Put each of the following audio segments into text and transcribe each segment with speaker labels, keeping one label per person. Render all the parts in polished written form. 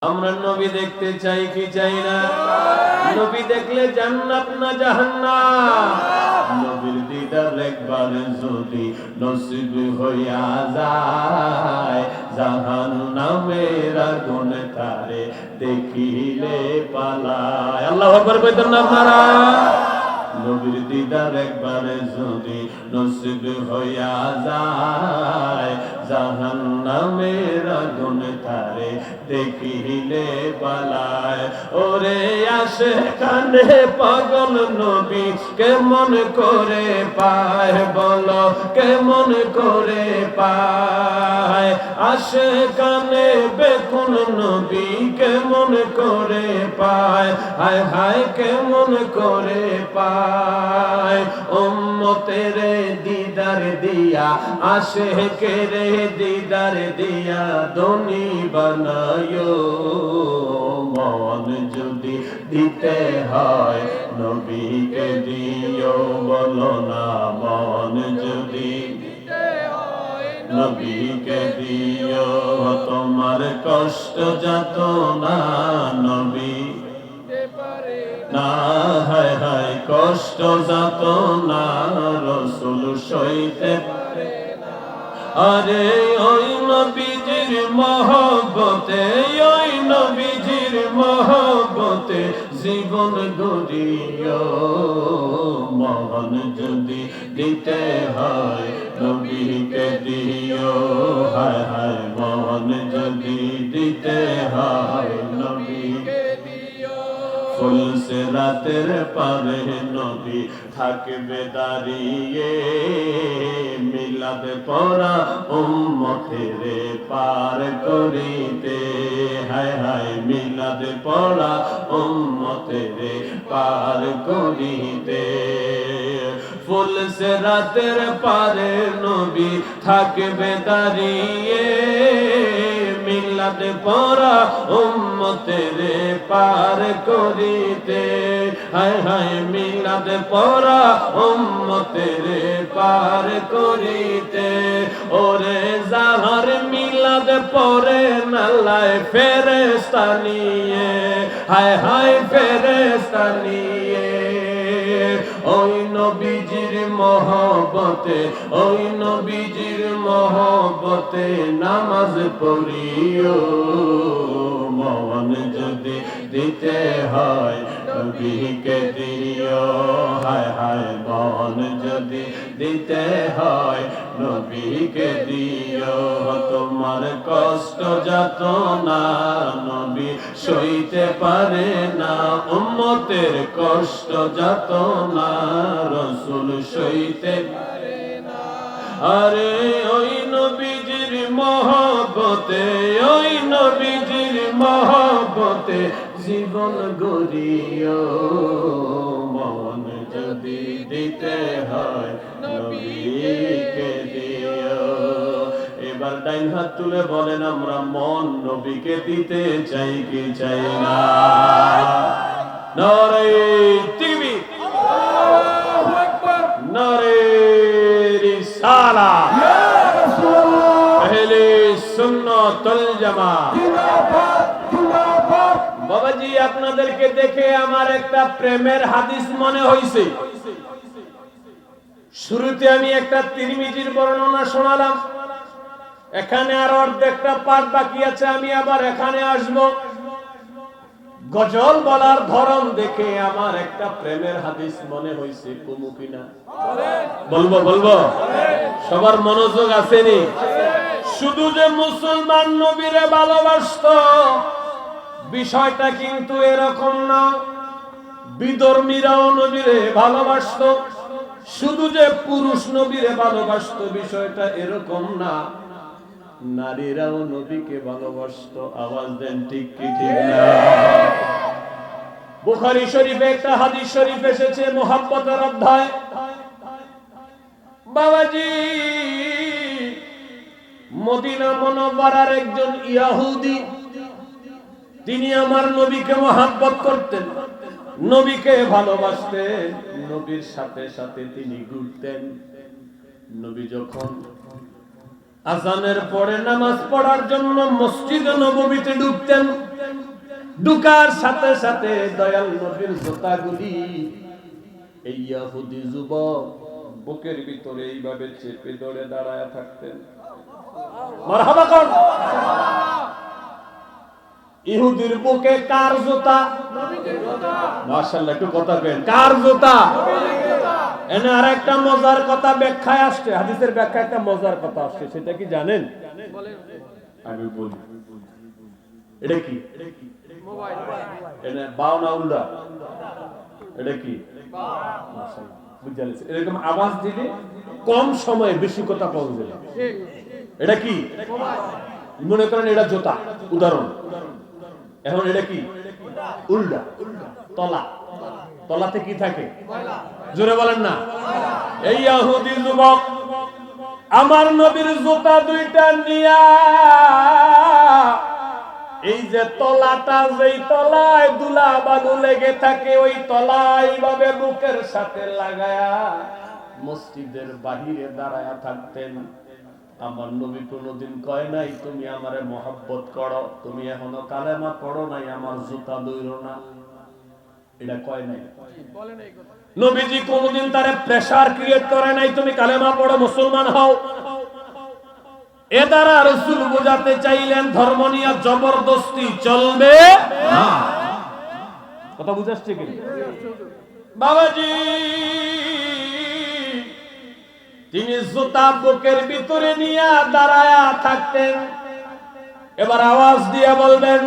Speaker 1: আমরা নবী দেখতে চাই কি চাই না? নবী দেখলে জান্নাত না জাহান্নাম? নবীর দিদার একবার যদি নসিব হইয়া যায়, জাহান্নামের আগুন তারে দেখিলে পালায়। আল্লাহু আকবার কইতেন না আপনারা? নবীর দিদার একবার যদি নসিব হইয়া যায়, জাহান্নামের আগুন তারে দেখিলে পালায়। ওরে আশিকানে পাগল নবী কেমন করে পায়, বলো কেমন করে পায়? আশিকানে বেকুল নবী কেমন করে পায়, হায় হায় কেমন করে পায়? উম্মতের দিদার দিয়া আশিকের দিদার দিয়া ধনী বানায়ো। মন যদি দিতে হয় নবীকে দিও, বলো না মন যদি নবীকে দিও। তোমার কষ্ট যত না নবী না, হায় হায় কষ্ট যত না রাসূল সইতে পারে না। আরে ওই নবীজির মহব্বতে, ওই নবীজির মহব্বতে জীবন গড়িও। মন যদি দিতে হয় নবীকে দিও, হায় হায় মন যদি দিতে হয় নবীকে দিও। ফুলসে রাতের পারে নবী থাকবে দাঁড়িয়ে, মিলাদ পড়া উম্মতের পার করিতে, হায় হায় মিলাদ পড়া উম্মতের পার করিতে। ফুলসে রাতের পারে নবী থাকবে দাঁড়িয়ে, মিলাদ পড়া উম্মতের পার করিতে, হায় হায় মিলাদ পড়া উম্মতের পার করিতে। ওরে যাহার মিলাদ পড়ে নালায় ফেরেশতা নিয়ে, হায় হায় ফেরেশতা নিয়ে। ওই নবীজির মহব্বতে, ওই নবীজির মহব্বতে নামাজ পড়িও। মন যদি দিতে হয় নবীকে দিও, হায় হায় মন যদি দিতে হয় নবীকে দিও। তোমার কষ্ট যত না নবী সইতে পারে না, উম্মতের কষ্ট যত না রাসূল সইতে পারে না। আরে ওই নবীজির মহব্বতে, ওই নবীজির মহব্বতে জীবন গড়িও। মন যদি দিতে হয় নবীকে দিও। এবার ডাইন হাত তুলে বলেন আমরা মন নবীকে দিতে চাই কি চাই না? নারে তাকবীর, আল্লাহু আকবার, নারে রিসালাত, ইয়া রাসূলুল্লাহ, আহলে সুন্নাত ওয়াল জামাত জিন্দাবাদ জিন্দাবাদ। বাবাজি আপনাদেরকে দেখে আমার একটা প্রেমের হাদিস মনে হইছে। শুরুতে আমি একটা তিরমিজির বর্ণনা শোনালাম, এখানে আর অর্ধেকটা পাঠ বাকি আছে, আমি আবার এখানে আসব। গজল বলার ধরন দেখে আমার একটা প্রেমের হাদিস মনে হইছে, কুমু কিনা বলবো বলবো? সবার মনোযোগ আসেনি? শুধু যে মুসলমান নবীরে ভালোবাসতো বিষয়টা কিন্তু এরকম না, বিধর্মীরাও নবীরে ভালোবাসতো। শুধু যে পুরুষ নবীরে ভালোবাসতো বিষয়টা এরকম না, নারীরাও নবীকে ভালোবাসতো। আওয়াজ দেন ঠিক কি ঠিক না? বুখারী শরীফে একটা হাদিস শরীফ এসেছে মুহাব্বতের অধ্যায়। বাবাজি মদিনা মুনাওয়ারার একজন ইহুদি, তিনি আমার নবীকে মুহাব্বত করতেন, নবীকে ভালোবাসতেন, নবীর সাথে সাথে তিনি ঘুরতেন। নবী যখন আজানের পরে নামাজ পড়ার জন্য মসজিদে নববীতে ঢুকতেন, ঢুকার সাথে সাথে দয়াল নবীর জুতাগুলি এই ইহুদি যুবক বুকের ভিতরে এইভাবে চেপে ধরে দাঁড়ায় থাকতেন। মারহাবা কোন ইহুদির বুকে কার জুতা? নবীজির জুতা। মাশাআল্লাহ, একটু কথা কেন, কার জুতা? নবীজির জুতা। এনে আরেকটা মজার কথা ব্যাখ্যায় আসছে, হাদিসের ব্যাখ্যায় একটা মজার কথা আসছে, সেটা কি জানেন? বলেন। আমি বলি, এটা কি? মোবাইল। এনে বাও না উল্টা? এটা কি? মাশাআল্লাহ, বুঝলেন? এরকম আওয়াজ দিলে কম সময়ে বেশি কথা পাওয়া যায়। ঠিক। এটা কি? মোবাইল। মনে করেন এটা জুতা, উদাহরণ। এখন এটা কি? উল্টা। তলা। তলাতে কি থাকে? জোরে বলেন না। এই ইহুদি যুবক আমার নবীর জুতা দুইটা নিয়া এই যে তলাটা, যেই তলায় দুলা বালু লেগে থাকে, ওই তলায় এইভাবে বুকের সাথে লাগায়া মসজিদের বাহিরে দাঁড়ায়া থাকতেন। আমার নবী কোনদিন কয় নাই তুমি আমারে মহব্বত করো, তুমি এখনো কালেমা পড়ো নাই, আমার জুতা দইরো না, এটা কয় নাই। নবীজি কোনদিন তারে প্রেসার ক্রিয়েট করে নাই তুমি কালেমা পড়ো, মুসলমান হও। এ দ্বারা রাসূল বোঝাতে চাইলেন ধর্ম নিয়ে জবরদস্তি চলবে না। কথা বুঝাচ্ছে কি বাবাজি? তিনি জুতা বুকের ভিতরে নিয়ে দাঁড়ায়া থাকতেন। এবার আওয়াজ দিয়ে বলবেন,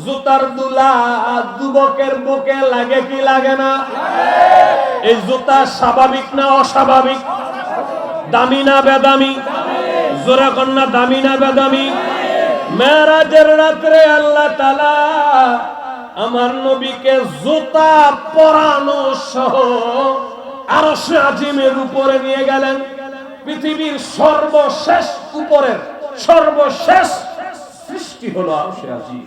Speaker 1: জুতার দুলা যুবকের বুকে লাগে কি লাগে না? এই জুতা স্বাভাবিক না অস্বাভাবিক? দামি না বেদামি? জোরে কন্যা, দামি না বেদামি? মেরাজের রাত্রে আল্লাহ তাআলা আমার নবীকে জুতা পরানো সহ আরশে আজিমের উপরে নিয়ে গেলেন। পৃথিবীর সর্বশেষ উপরের সর্বশেষ সৃষ্টি হলো আরশে আজিম।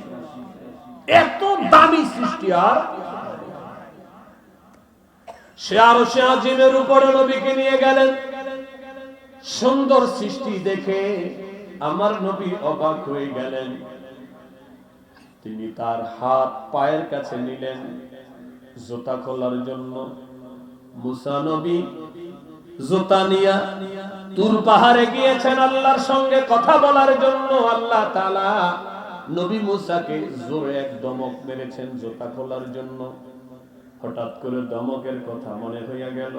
Speaker 1: এত দামি সৃষ্টি আর সে আরশে আজিমের উপরে নবীকে নিয়ে গেলেন। সুন্দর সৃষ্টি দেখে আমার নবী অবাক হয়ে গেলেন। তিনি তার হাত পায়ের কাছে নিলেন জুতা খোলার জন্য। মুসা নবী জুতা নিয়া তুর পাহাড়ে গিয়েছেন আল্লাহর সঙ্গে কথা বলার জন্য। আল্লাহ তাআলা নবী মুসাকে জোরে এক দমক মেরেছেন জুতা খোলার জন্য। হঠাৎ করে দমকের কথা মনে হইয়া গেল।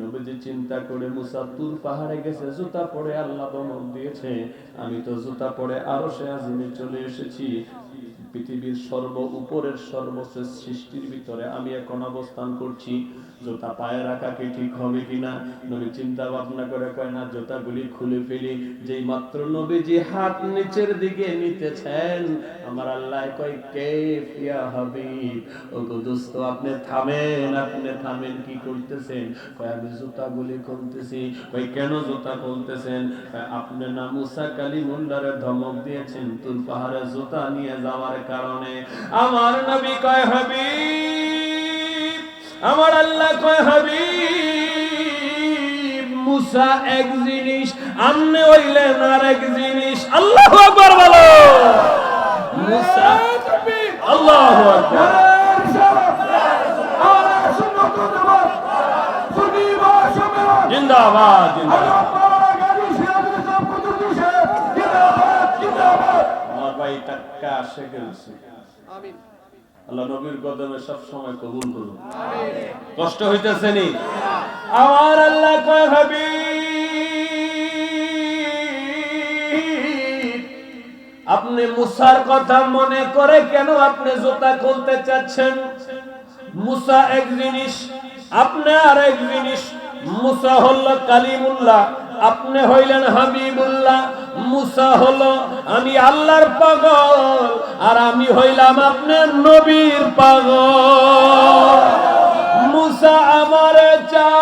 Speaker 1: নবীজি চিন্তা করে, মুসা তুর পাহাড়ে গেছে, জুতা পরে আল্লাহ দমক দিয়েছে, আমি তো জুতা পরে আরশে আজিমে চলে এসেছি। পৃথিবীর সর্ব উপরের সর্বশেষ সৃষ্টির ভিতরে আমি এখন অবস্থান করছি, জুতা পায়ে রাখা কি ঠিক হবে কিনা? নবী চিন্তা ভাবনা করে কয় না, জুতাগুলি খুলে ফেলি। যেই মাত্র নবীজি হাত নিচের দিকে নিতেছেন, আমার আল্লাহ কয়, কাইফ ইয়া হাবিব, ও গো দোস্ত আপনি থামেন, আপনি থামেন, কি করতেছেন? কয় আমি জুতাগুলি খুলতেছি। কয় কেন জুতা খুলতেছেন? আপনি না মুসা কালিমুল্লাহরে ধমক দিয়েছেন তুর পাহাড়ে জুতা নিয়ে যাওয়ার কারণে। আমার নবী কয়, হাবিব, আমার আল্লাহ কয়, হাবিব, মুসা এক জিনিস, আপনি হইলেন আর এক জিনিস। আল্লাহু আকবার বলো। মুসা, আল্লাহু আকবার। জিন্দাবাদ, জিন্দাবাদ। আমার ভাই টাক্কা আসে গেছে। আমিন। আল্লাহ নবীর কদমে সব সময় কবুল করুন। আমিন। কষ্ট হইতেছে নি? আমার আল্লাহ কয়, হাবিব, আপনি মুসার কথা মনে করে কেন আপনি জুতা খুলতে চাচ্ছেন? মুসা এক জিনিস, আপনি আর এক জিনিস। মুসা হলো কালিমুল্লাহ, আপনি হইলেন হাবিবুল্লাহ। মুসা হলো আমি আল্লাহর পাগল, আর আমি হইলাম আপনার নবীর পাগল। মুসা আমারে চায়,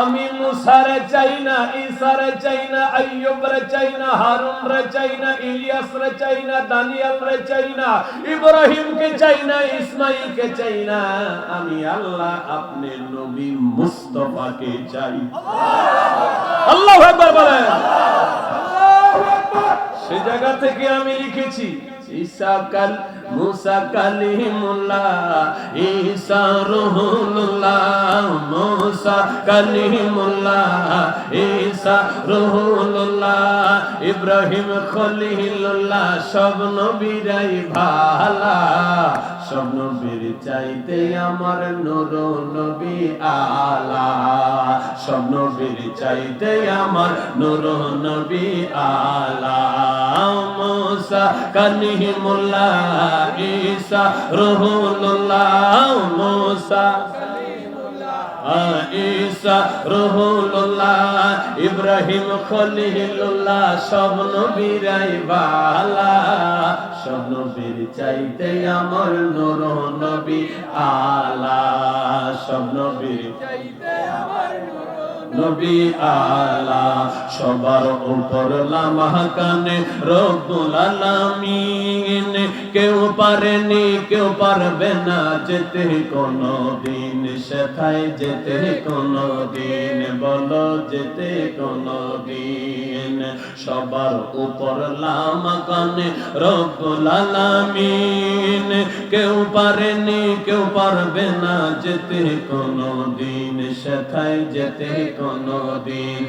Speaker 1: আমি মুসারে চাই না, ঈসারে চাই না, আইয়ুব রে চাই না, হারুন রে চাই না, ইলিয়াস রে চাই না, দানিয়েল রে চাই না, ইব্রাহিম কে চাই না, ইসমাইল কে চাই না। আমি আল্লাহ আপনি নবী মুস্তাফা কে চাই। আল্লাহু আকবার বলেন। আল্লাহু সেই জায়গা থেকে আমি লিখেছি ঈসা মুসা কালিমুল্লাহ, ঈসা রুহুল্লাহ, মুসা কালিমুল্লাহ, ঈসা রুহুল্লাহ, ইব্রাহিম খলিলুল্লাহ, সব নবীরাই ভালা, সব নবীর চাইতে আমার নূর নবী আলা, সব নবীর চাইতে আমার নূর নবী আলা। মুসা কালিমুল্লাহ, ঈসা রুহুল্লাহ, মুসা ঈসা রুহুল্লাহ, ইব্রাহিম খলিলুল্লাহ, সব নবীরাই ভালা, সব নবীর চাইতে আমার নূর নবী আলা, সব নবীর চাইতে আমার নবী আলা, সবার উপর লামাকানে রব্বুল আলামিন, কেউ পারেনি কেউ পারবে না যেতে কোনদিন, সেথায় যেতে কোনদিন, বলো যেতে কোনদিন, সবার উপর লামাকানে রব্বুল আলামিন, কেউ পারেনি কেউ পারবে না যেতে কোনদিন, সেথায় যেতে কোনদিন।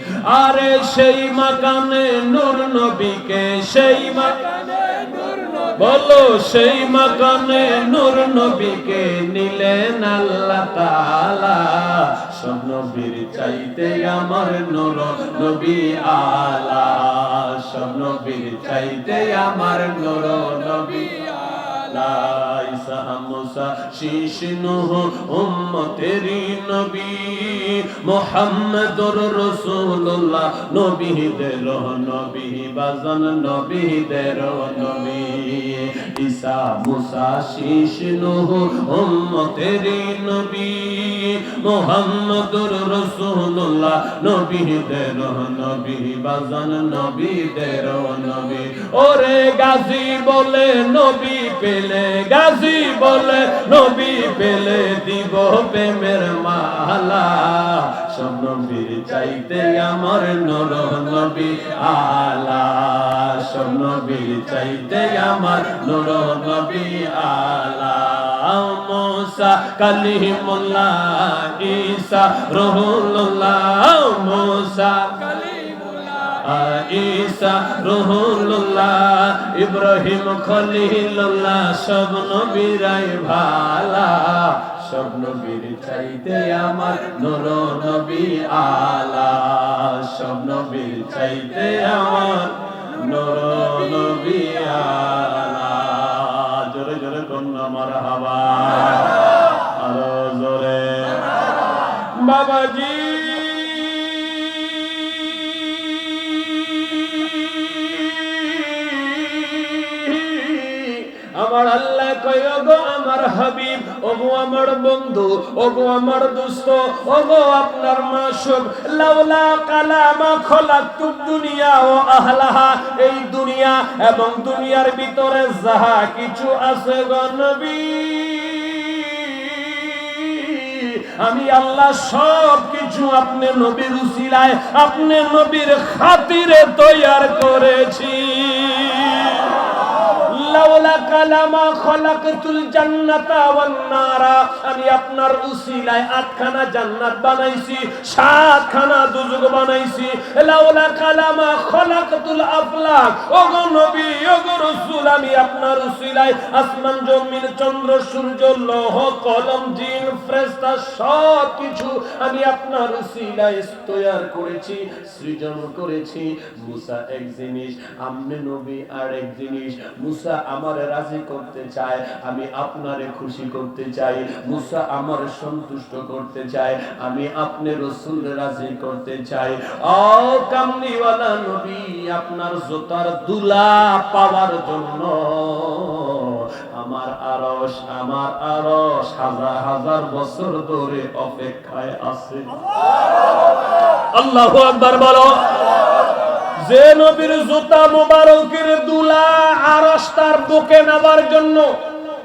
Speaker 1: আরে সেই মাকানে নূর নবীকে, সেই মাকানে নূর নবী, বলো সেই মাকানে নূর নবীকে নিলেন আল্লাহ তাআলা, সব নবীর চাইতে আমার নূর নবী আলা, সব নবীর চাইতে আমার নূর নবী আলা। ঈসা মুসা শীশ নূহ উম্মতেরি নবী, মুহাম্মদুর রাসূলুল্লাহ নবীদের নবী, বাজান নবীদের নবী। ঈসা মুসা শীশ নূহ উম্মতেরি নবী, মুহাম্মদুর রাসূলুল্লাহ নবীদের নবী, বাজান নবীদের নবী। ওরে গাজী বলে নবী পেলে, গাজী বলে নবী পেলে দিব প্রেমের মালা, সব নবীর চাইতে আমার নূর নবী আলা, সব নবীর চাইতে আমার নূর নবী আলা। মুসা কালিমুল্লাহ, ঈসা রুহুল্লাহ, মুসা ঈসা রুহুল্লাহ, ইব্রাহিম খলিলুল্লাহ, সব নবীরাই ভালা, সব নবীর চাইতে আমার নূর নবী আলা, সব নবীর চাইতে আমার নূর নবী আলা। জোরে জোরে কন্যা মারহাবা, আরো জোরে বাবাজি। আমার আল্লাহ কয় ওগো আমার হাবিব, ওগো আমার বন্ধু, ওগো আমার দোস্ত, ওগো আপনার মাসুক, লাউলা কালামা খলাকতুদ দুনিয়া ও আহলাহা, এই দুনিয়া এবং দুনিয়ার ভিতরে যাহা কিছু আছে গো নবী, আমি আল্লাহ সব কিছু আপনি নবীর উসিলায়, আপনি নবীর খাতিরে তৈয়ার করেছি। লাউলা কালামা খলাকতুল জান্নাতা ওয়ান নারা, আমি আপনার উসিলায় 8খানা জান্নাত বানাইছি, 7খানা দুজক বানাইছি। লাউলা কালামা খলাকতুল আফলাক, ওগো নবী ওগো রাসূল, আমি আপনার উসিলায় আসমান জমিন চন্দ্র সূর্য লৌহ কলম জিন ফেরেশতা সব কিছু আমি আপনার উসিলায় তৈয়ার করেছি, সৃজন করেছি। মুসা এক জিনিস, আপনি নবী আর এক জিনিস। মুসা আমারে রাজি করতে চায়, আমি আপনারে খুশি করতে চাই। মুসা আমারে সন্তুষ্ট করতে চায়, আমি আপনি রাসূল রাজি করতে চাই। ও কামলিওয়ালা নবী, আপনার জোতার দুলা পাওয়ার জন্য আমার আরশ হাজার হাজার বছর ধরে অপেক্ষায় আছে। আল্লাহু আকবার বলো। যে নবীর জুতা মুবারকের দুলা আরশ তার বুকে নেবার জন্য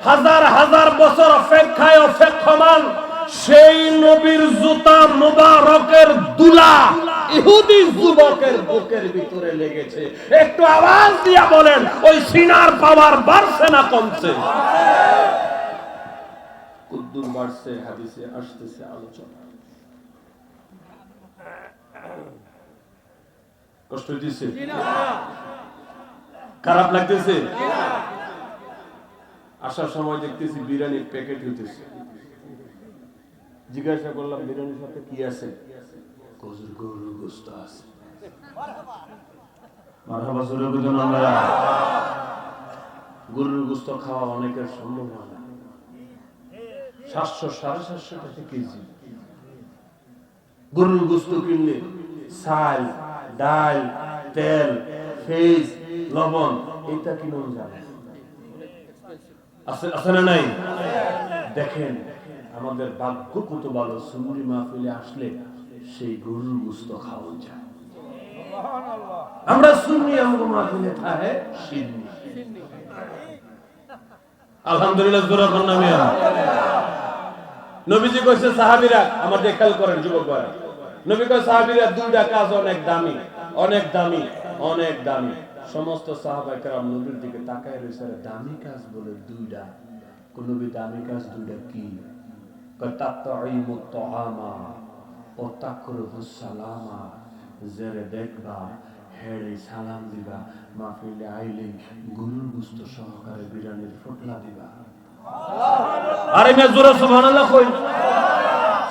Speaker 1: হাজার হাজার বছর অপেক্ষায় অপেক্ষমান, সেই নবীর জুতা মুবারকের দুলা ইহুদি যুবকের বুকের ভিতরে লেগেছে। একটু আওয়াজ দিয়া বলেন, ওই সিনার পাওয়ার বাড়ছে না কমছে? কুদ্দুর বাড়ছে, হাদিসে আসতেছে আলোচনা। কষ্ট দিচ্ছে? খারাপ লাগতেছে? আসার সময় দেখতেছি বিরিয়ানির প্যাকেট হইতেছে। জিজ্ঞাসা করলাম, বিরিয়ানির সাথে কি আছে? গরুর গোশত আছে। মারহাবা জোরে বলুন আমরা। গরুর গোশত খাওয়া অনেকের সম্ভব হয় না। 700 750 টাকা কেজি গরুর গোশত কিনলে চাল, ডাল, তেল, ফেজ, লবণ এটা কিনুন যাবে। আছে না নাই? দেখেন আমাদের ভাগ্য কত ভালো, সুন্নি মাহফিলে আসলে সেই গরুর গোশত খাওয়া যায়। আমরা সুন্নি আমগো মাহফিলে থাকে সিন্নি। আলহামদুলিল্লাহ জোরে বলুন মিয়া। নবীজি কইছে সাহাবীরা, আমাদের খেয়াল করেন যুবক ভাই, নবী কয় সাহাবীরা দুইটা কাজ অনেক দামি, অনেক দামি, অনেক দামি। সমস্ত সাহাবায়ে কেরাম নবীর দিকে তাকায় রইছে, দামি কাজ বলে দুইটা। কোন নবী দামি কাজ দুইটা কি? কয় তাতঈমুত তুআমা ও তাকরুহুস সালামা। যারে দেখবা হেড়ে সালাম দিবা, মাহফিলে আইলে গরুর গোশত সহকারে বিরিয়ানির ফটলা দিবা। আরে মে জোরে সুবহানাল্লাহ কই।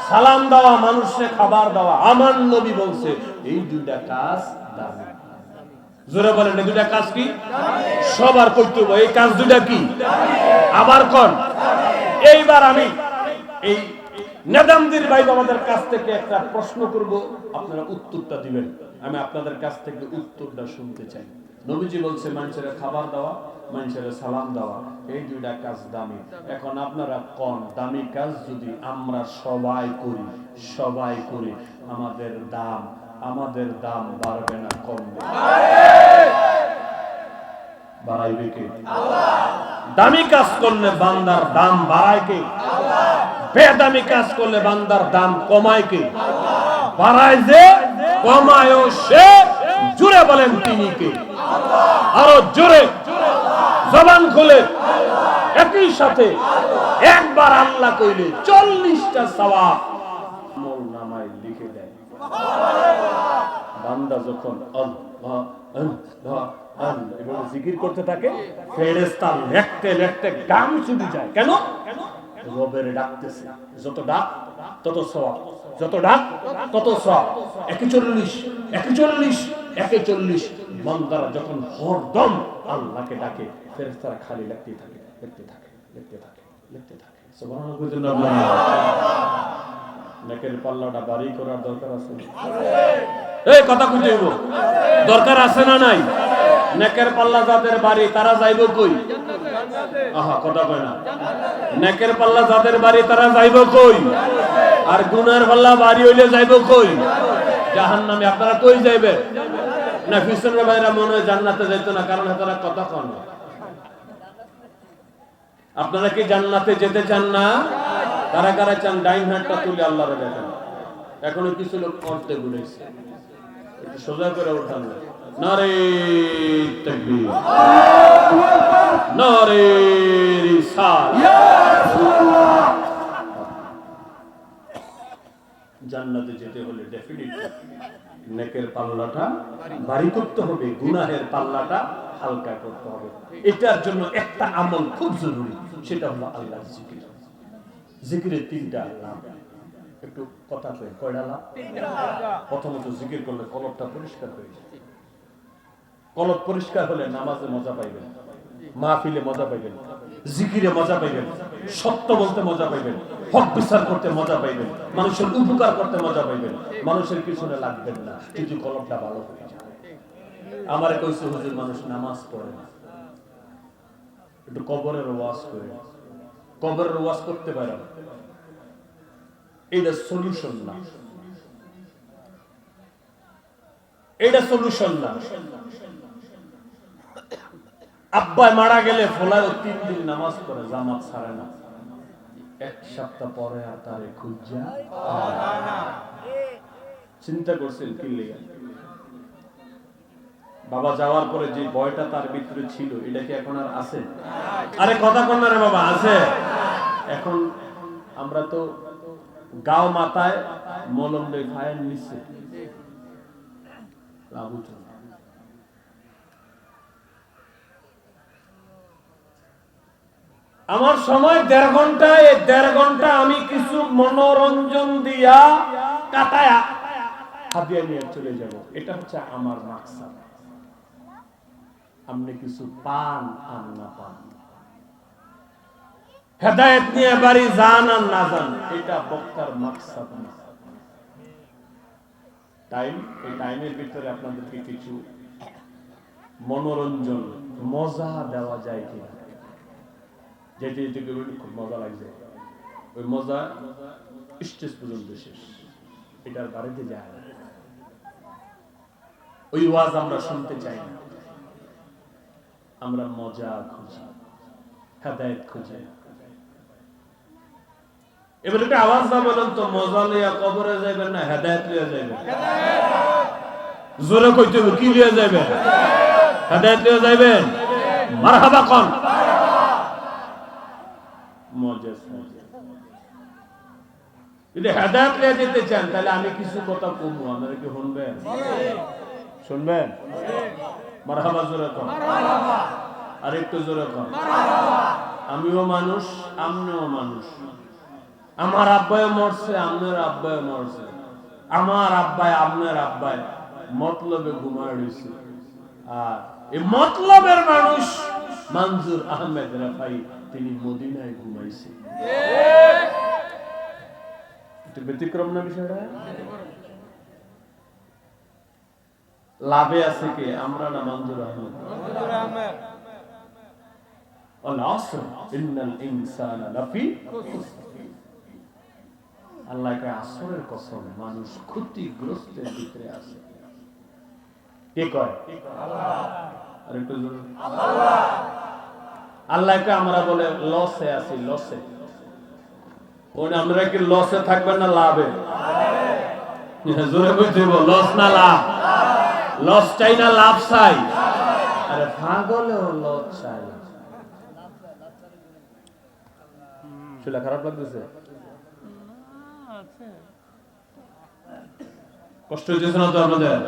Speaker 1: সালাম দেওয়া, মানুষকে খাবার দেওয়া, আমার নবী বলছে এই দুইটা কাজ দামি। জোরে বলেন, এই দুইটা কাজ কি? সবার করতে হবে। এই কাজ দুইটা কি? আবার কোন? এইবার আমি এই নেদামদির ভাই আমাদের কাছ থেকে একটা প্রশ্ন করব, আপনারা উত্তরটা দিবেন। আমি আপনাদের কাছ থেকে উত্তরটা শুনতে চাই। নবীজি বলছে মানুষের খাবার দেওয়া, মানুষের সালাম দেওয়া, এই দুইটা কাজ দামি। এখন আপনারা কোন দামি কাজ যদি আমরা সবাই করি, আমাদের দাম বাড়বে না কমবে? বাড়াইবে কে? আল্লাহ। দামি কাজ করলে বান্দার দাম বাড়ায় কে? আল্লাহ। বেদামি কাজ করলে বান্দার দাম কমায় কে? আল্লাহ। বাড়ায় যে, কমায়ও সে। জোরে বলেন তিনি কে? আল্লাহ। আরো জোরে জবান খুলে একই সাথে একবার আল্লাহ কইলে 40টা সওয়াব আমল নামায় লিখে দেয়। বান্দা যখন আল্লাহ আল্লাহ আল্লাহ এভাবে জিকির করতে থাকে, ফেরেশতা লেখতে গাম ছুটে যায়। কেন? রবের ডাকতেছে। যত ডাক তত সওয়াব, যত ডাক তত সওয়াব। 41 বান্দারা যখন হরদম আল্লাহকে ডাকে, ফেরেশতারা খালি লিখতে থাকে। সুবহানাল্লাহ। নেকের পাল্লাটা বাড়ি করার দরকার আছে? এই কথা কইতে হইব, দরকার আছে না নাই? নেকের পাল্লা যাদের বাড়ি তারা যাইব কই? আহা কথা কয় না। নেকের পাল্লা যাদের বাড়ি তারা যাইব কই? আর গুনার পাল্লা বাড়ি হইলে যাইব কই? জাহান্নামে। আপনারা কই যাইবে? না ফিসনের ভাইরা মনে হয় জান্নাতে যাইতো না, কারণ তারা কথা কন না। আপনারা কি জান্নাতে যেতে চান না? কারা কারা চান? ডাইন হাতটা তুলে আল্লাহরে দেখেন। এখনো কিছু লোক করতে ভুলেছে, একটু সোজা করে উঠান। নারে তাকবীর, নারে রিসালাত। জান্নাতে যেতে হলে ডেফিনেটলি নেকের পাল্লাটা ভারী করতে হবে, গুনাহের পাল্লাটা হালকা করতে হবে। এটার জন্য একটা আমল খুব জরুরি, সেটা হলো আল্লাহর জিকির। জিকিরের 3টা লাভ। একটু কথা কই, কয়টা লাভ? প্রথমত জিকির করলে কলবটা পরিষ্কার হয়ে যায়। কলব পরিষ্কার হলে নামাজে মজা পাইবেন, মাহফিলে মজা পাইবেন, জিকিরে মজা পাইবেন, সত্য বলতে মজা পাইবেন, হক বিচার করতে মজা পাইবেন, মানুষের উপকার করতে মজা পাইবেন। মানুষের পিছনে লাগবেন না যদি কলবটা ভালো হয়ে যায়। আমারে কইছে হুজুর মানুষ নামাজ পড়ে না, একটু কবরের ওয়াজ করে। কবরের ওয়াজ করতে পারে না, এটা সলিউশন না, এটা সলিউশন না। আব্বাই মারা গেলে ফলায় 3 দিন নামাজ পড়ে, জামাত ছাড়ে না। 1 সপ্তাহ পরে আর তারে খুঁজা চিন্তা করছেন কি লেগে? বাবা যাওয়ার পরে যে ভয়টা তার ভিতরে ছিল এটা কি এখন আর আছে? আরে কথা কন না রে বাবা, আছে। এখন আমরা তো গাও মাথায় মলম দিয়ে ফায়ার নিচ্ছে, আমার সময় 1.5 ঘন্টা, এই 1.5 ঘন্টা আমি কিছু মনোরঞ্জন দিয়া কাটায়া হাদিয়া নিয়ে চলে যাব, এটা হচ্ছে আমার মাকসাদ। আপনি কিছু পান আর না পান, হেদায়েত নিয়ে বাড়ি যান আর না যান, এটা বক্তার মাকসাদ না। টাইম, এই টাইমের ভিতরে আপনাদেরকে কিছু মনোরঞ্জন, মজা দেওয়া যায় কিনা, যেতে যেতে খুব মজা লাগছে, ওই মজা স্টেজ পর্যন্ত শেষ, এটার বাড়িতে যায় না। ওই ওয়াজ আমরা শুনতে চাই না, আমরা মজা খুঁজি, হেদায়েত খুঁজি। এবার একটা আওয়াজ না বলেন তো, মজা লইয়া কবরে যাইবেন না হেদায়েত লইয়া যাইবেন? জোরে কইতে হবে, কি লইয়া যাইবেন? হেদায়েত লইয়া যাইবেন? মারহাবা কোন মজা। যদি হেদায়েত লইয়া যেতে চান তাহলে আমি কিছু কথা কমু, আপনারা কি শুনবেন? শুনবেন? মারহাবা জোরে কোন, আর একটু জোরে কোন। আমিও মানুষ, আপনিও মানুষ। আমার আব্বায় মরছে, আপনার আব্বায় মরছে, আমার আব্বায় আপনার আব্বায় মতলবে ঘুমায় রয়েছে, আর এই মতলবের মানুষ মনজুর আহমেদ রাফাই তিনি মদিনায় ঘুমাইছে। এটা ব্যতিক্রম না বিষয়টা? লাভে আছে কে, আমরা না মনজুর আহমেদ? আল আসর ইন্নাল ইনসানা লাফি খুসর। আল্লাহকে আসরের কসম, মানুষ ক্ষতিগ্রস্তের ভিতরে আছে। কে কয়? আল্লাহকে আমরা বলে লসে আছি, লসে। ওই আমরা কি লসে থাকবেন না লাভে? জোরে কইতে বল, লস না লাভ? লস চাই না লাভ চাই? আরে পাগলেও লস চাই। শুলা খারাপ লাগতেছে? কষ্ট হইতেছে না তো আপনাদের?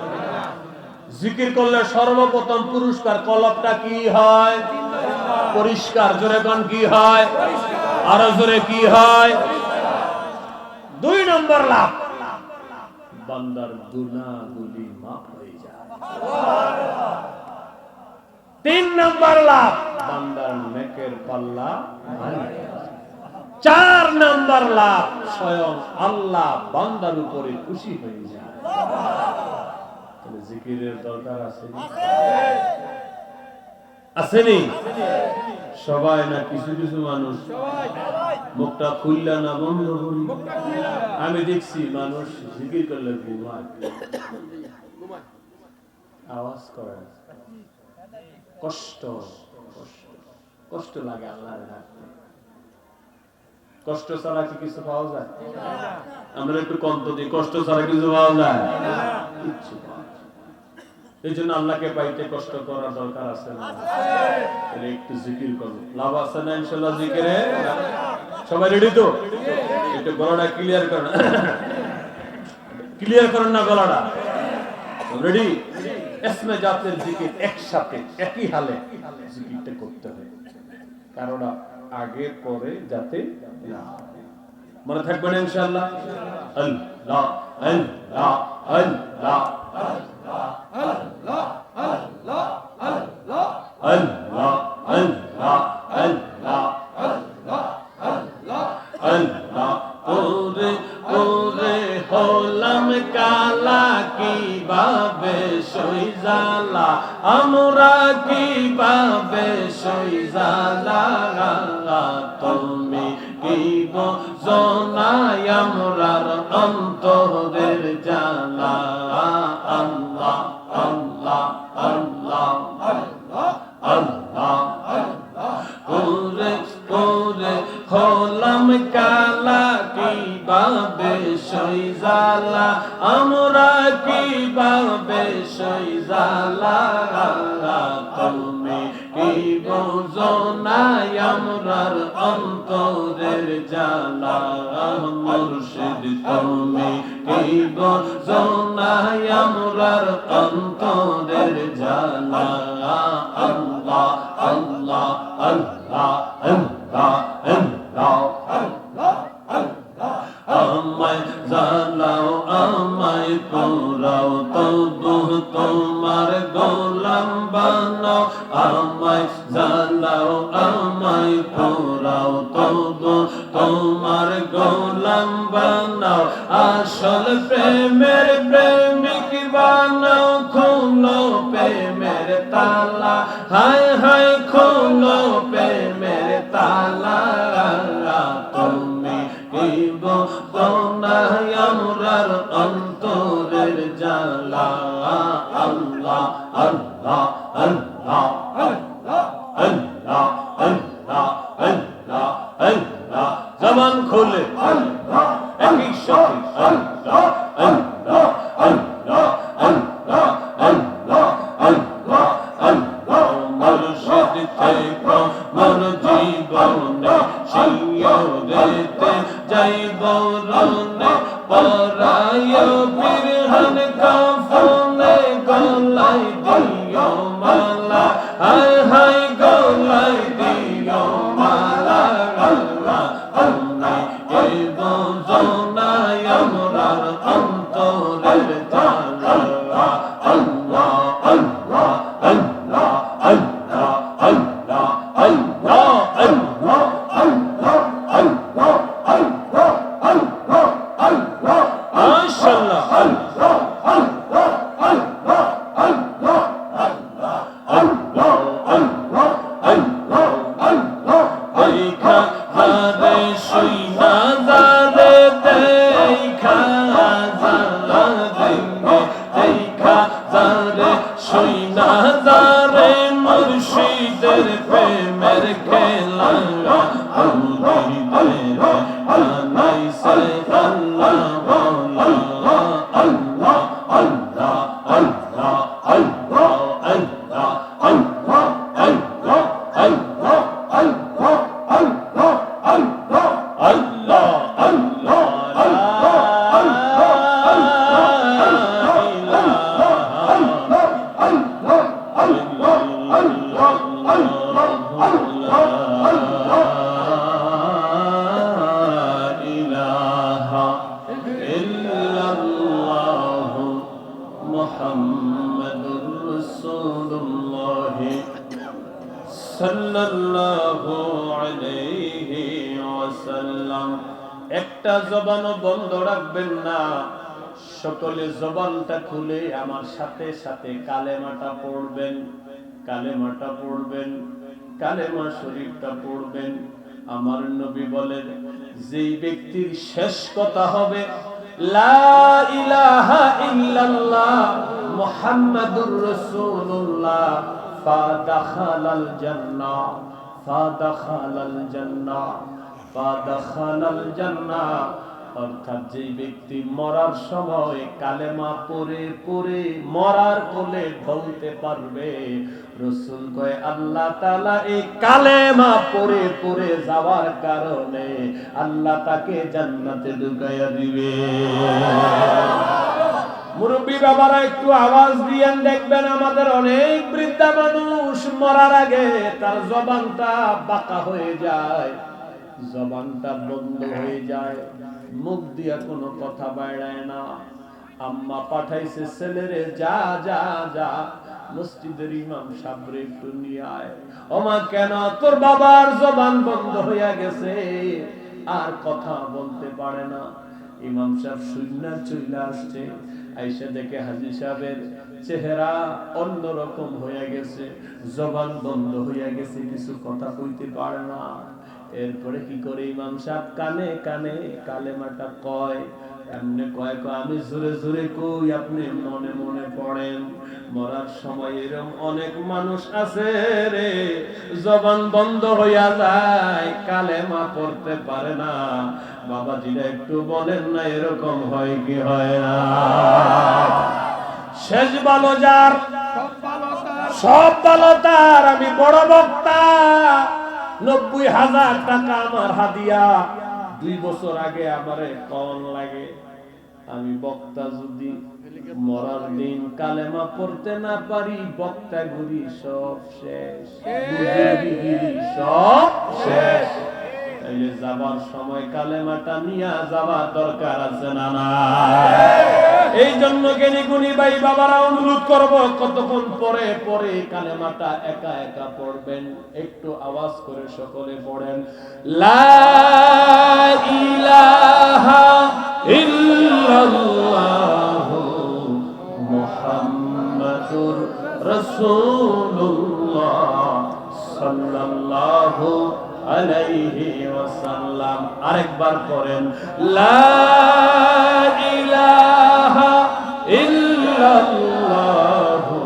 Speaker 1: জিকির করলে সর্বপ্রথম পুরস্কার, কলবটা কি হয়? পরিষ্কার। জোরে কোন কি হয়? আরো জোরে কি হয়? 2 নম্বর লাভ, বান্দার গুনাহগুলি মাফ হয়ে যায়। 3 নম্বর লাভ, বান্দার নেকের পাল্লা ভারী। 4 নম্বর লাভ, স্বয়ং আল্লাহ বান্দার উপরে খুশি হয়ে যায়। তাহলে জিকিরের দরকার আছে? আসেনি? সবাই না কিছু কিছু মানুষ মুখটা খুললা না বন্ধ করি। আমি দেখছি মানুষ জিকির করলে ঘুমায়, আওয়াজ করে, কষ্ট কষ্ট লাগে। আল্লাহ কষ্ট ছাড়া কি কিছু পাওয়া যায়? আমরা একটু কন্ত দিই, কষ্ট ছাড়া কিছু পাওয়া যায়? এই জন্য আল্লাহকে পাইতে কষ্ট করার দরকার আছে না? একটু জিকির করো, লাভ আছে না ইনশাআল্লাহ জিকিরে? সবাই রেডি তো? একটু গলাটা ক্লিয়ার করেন, ক্লিয়ার করেন না গলাটা? রেডি? ইসমে জাতের জিকির একসাথে একই হালে জিকিরটা করতে হবে, কারণ আগে পরে যাতে না। মনে থাকবে না ইনশাআল্লাহ? আল্লাহ আল্লাহ আল্লাহ আল্লাহ আল্লাহ আল্লাহ আল্লাহ আল্লাহ আল্লাহ আল্লাহ আল্লাহ আল্লাহ আল্লাহ। ওরে ওরে হলাম কালা, কিভাবে সই জালা, আমরা কিভাবে সই জালা, তুমি কি বোঝনাই আমরার অন্তরের জালা। আল্লাহ আল্লাহ আল্লাহ আল্লাহ আল্লাহ আল্লাহ। ওরে ওরে হলাম কালা, কিভাবে সই জালা, আমরা বোঝনায় আমরার অন্তরের জানা আল্লাহ আল্লাহ আল্লাহ আল্লাহ আল্লাহ আমায় জানাও আমায় পুরাও তবু তোমার গোলাম বানাও আমায় জানাও আমায় পুরাও তবু তোমার গোলাম বানাও আসল প্রেমের প্রেমিক বানাও খুলো প্রেমের তালা হায় হায় খুলো প্রেমের তালা তুমি বোঝনায় আমরার অন্তরের জালা আল্লাহ আল্লাহ আল্লাহ আল্লাহ আল্লাহ আল্লাহ আল্লাহ আল্লাহ জবান খুলে আল্লাহ একই সাথে আল্লাহ আল্লাহ আল্লাহ আল্লাহ আল্লাহ আল্লাহ আল্লাহ মুর্শিদ থেকে মোর জীবনে শিয়রেতে যাইব রনে পরায় বিরহন কাফনে গলায় দিও মালা হায় হায় গলায় দিও মালা আল্লাহ তুমি এই বোঝনায় আমরার অন্তরের জালা আল্লাহ আল্লাহ আল্লাহ আল্লাহ আল্লাহ আল্লাহ আল্লাহ আল্লাহ আল্লাহ আল্লাহ আল্লাহ আল্লাহ মাশাআল্লাহ আল্লাহ আল্লাহ আল্লাহ আল্লাহ আল্লাহ আল্লাহ আল্লাহ আল্লাহ আল্লাহ দেখা হারে শুইনা জালে দেখা জালা দিনে দেখা জালে শুইনা জারে মুর্শিদের প্রেমের খেলা মুরিদের আনাইছে আল্লাহ আল্লাহ আল্লাহ আল্লাহ আল্লাহ আল্লাহ আল্লাহ আল্লাহ আল্লাহ আল্লাহ আল্লাহ আল্লাহ আল্লাহ আল্লাহ আল্লাহ সাল্লাল্লাহু আলাইহি ওয়াসাল্লাম একটা জবানও বন্ধ রাখবেন না সকলে জবানটা খুলে আমার সাথে সাথে কালেমাটা পড়বেন কালেমাটা পড়বেন কালেমা শরীফটা পড়বেন আমার নবী বলেন যেই ব্যক্তির শেষ কথা হবে লা ইলাহা ইল্লাল্লাহ মুহাম্মাদুর রাসূলুল্লাহ ফাদাখালাল জান্নাহ ফাদাখালাল জান্নাহ ফাদাখালাল জান্নাহ অর্থাৎ যেই ব্যক্তি মরার সময় কালেমা পড়ে পড়ে মরার কোলে ঢলতে পারবে রাসূল কয় আল্লাহ তাআলা এই কালেমা পড়ে পড়ে যাওয়ার কারণে আল্লাহ তাকে জান্নাতে ঢুকাইয়া দিবে। মুরব্বী বাবারা একটু আওয়াজ দিয়েন, দেখবেন আমাদের অনেক বৃদ্ধা মানুষ মরার আগে তার জবানটা বাঁকা হয়ে যায়, জবানটা বন্ধ হয়ে যায়, মুখ দিয়া কোনো কথা বেরায় না। আম্মা পাঠাইছে ছেলেরে যা যা যা মসজিদের ইমাম সাহেবরে একটু নিয়ে আয়। ওমা কেন? তোর বাবার জবান বন্ধ হইয়া গেছে, আর কথা বলতে পারে না। ইমাম সাহেব শূন্য চলে আসছে, আইসা দেখে হাজী সাহেবের চেহারা অন্যরকম হয়ে গেছে, জবান বন্ধ হইয়া গেছে, কিছু কথা কইতে পারে না। এরপরে কি করে ইমাম সাহেব কানে কানে কালেমাটা কয়, এমনি কয় আমি জোরে জোরে কই, আপনি মনে মনে পড়েন। মরার সময় এরকম অনেক মানুষ আছে রে, জবান বন্ধ হইয়া যায়, কালেমা পড়তে পারে না। বাবাজিরা একটু বলেন না এরকম হয় কি হয় না? শেষ ভালো যার, সব ভালো তার। আমি বড় বক্তা, 90,000 টাকা আমার হাদিয়া। 2 বছর আগে আমারে কন লাগে, আমি বক্তা যদি মরার দিন কালেমা পড়তে না পারি, বক্তা গুরি সব শেষ, সব শেষ। তাইলে যাবার সময় কালেমাটা নিয়ে যাবার দরকার আছে না না? এই জন্য জ্ঞানী গুণী ভাই বাবারা অনুরোধ করব, কতক্ষণ পরে পরে কালেমাটা একা একা পড়বেন, একটু আওয়াজ করে সকলে পড়েন, লা ইলাহা ইল্লাল্লাহু মুহাম্মাদুর রাসূলুল্লাহ সাল্লাল্লাহু আলাইহি ওয়াসাল্লাম। আরেকবার পড়েন, লা ইলাহা ইল্লাল্লাহু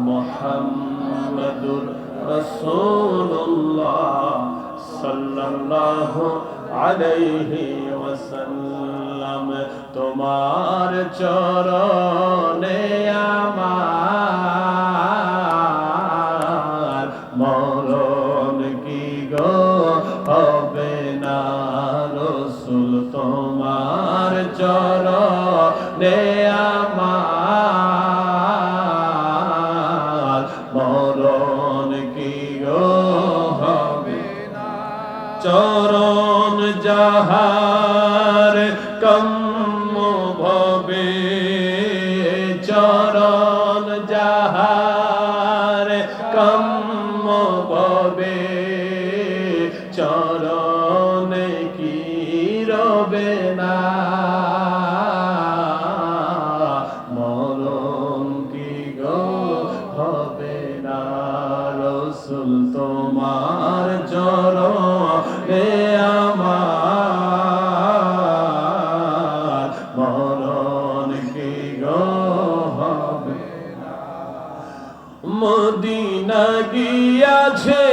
Speaker 1: মুহাম্মাদুর রাসূলুল্লাহ সাল্লাল্লাহু আলাইহি ওয়াসাল্লাম। তোমার চরণে আমার মরণ কি গো হবে না রাসূল, তোমার চরণে আমার মরণ কি গো হবে না। চরণ যাহার কম্ম ভবে, চরণ যাহার কম্ম ভবে, চরণে কি রবে না মরণ কি গো হবে না রাসূল, তোমার চরণে আমার মরণ কি গো হবে না। মদিনা গিয়াছে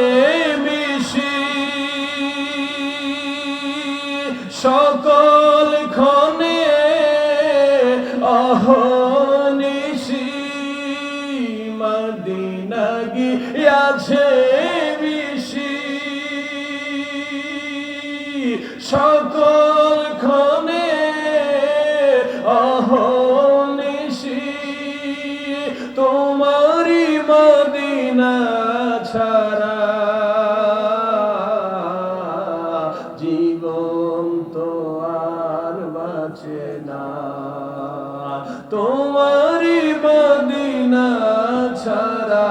Speaker 1: মিশি সকল ক্ষণে অহনিশি, মদিনা গিয়াছে মিশি সকল ক্ষণে অহনিশি, তোমারি মদিনা ছাড়া জীবন তো আর বাঁচে না, তোমারি মদিনা ছাড়া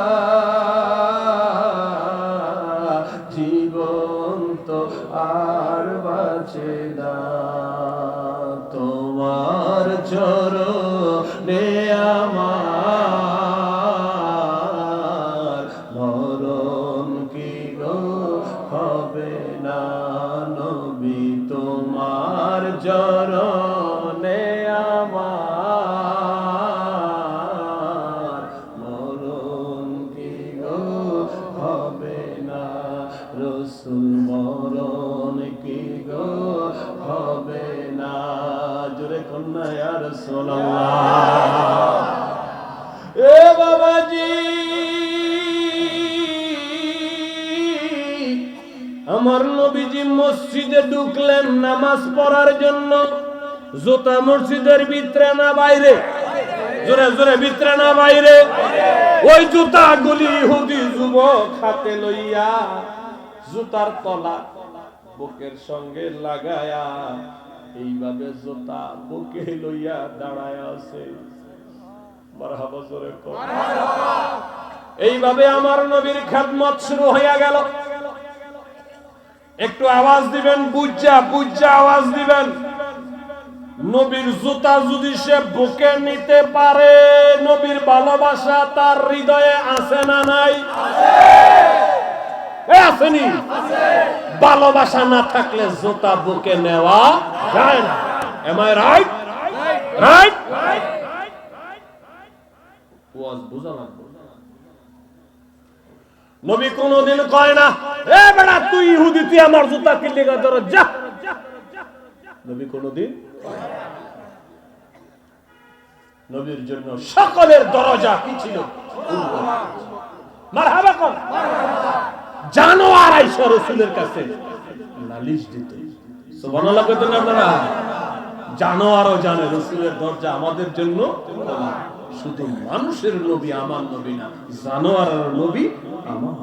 Speaker 1: জীবন তো আর বাঁচে না। তোমার চরণে আমার মরণ কি গো হবে না নবী, তোমার চরণে আমার মরণ কি গো হবে না রাসূল, মরণ কি গো হবে না। জোরে কন্যা ইয়া রাসূলুল্লাহ। এ বাবাজি, আমার নবীজি মসজিদে ঢুকলেন নামাজ পড়ার জন্য, জুতা মসজিদের ভিতরে না বাইরে? জোরে জোরে ভিতরে না বাইরে? ওই জুতা গুলি ইহুদি যুবক হাতে লইয়া জুতার তলা বুকের সঙ্গে লাগায়া এইভাবে জুতা বুকে লইয়া দাঁড়ায় আছে। মারহাবা জোরে কর। এইভাবে আমার নবীর খেদমত শুরু হইয়া গেল। একটু আওয়াজ দিবেন, বুঝা বুঝা আওয়াজ দিবেন। নবীর জুতা যদি সে বুকে নিতে পারে, নবীর ভালোবাসা তার হৃদয়ে আছে না নাই? আসেনি? ভালোবাসা না থাকলে জুতা বুকে নেওয়া যায় না। Am I right? Right? ওয়াজ বুঝা লাগবে। নবী কোনদিন কয় না, এ বেটা তুই ইহুদি, তুই আমার জুতা কিনলি গা, ধর যা। নবী কোনদিন নবীর জন্য সকলের দরজা কি ছিল? মারহাবা কোন জানোয়ার আয়েশা রাসূলের কাছে নালিশ দিত। সুবহানাল্লাহ কইতেন আপনারা? জানোয়ারও জানে রাসূলের দরজা আমাদের জন্য খোলা। শুধু মানুষের নবী আমার নবী না, জানোয়ারের নবী আমার।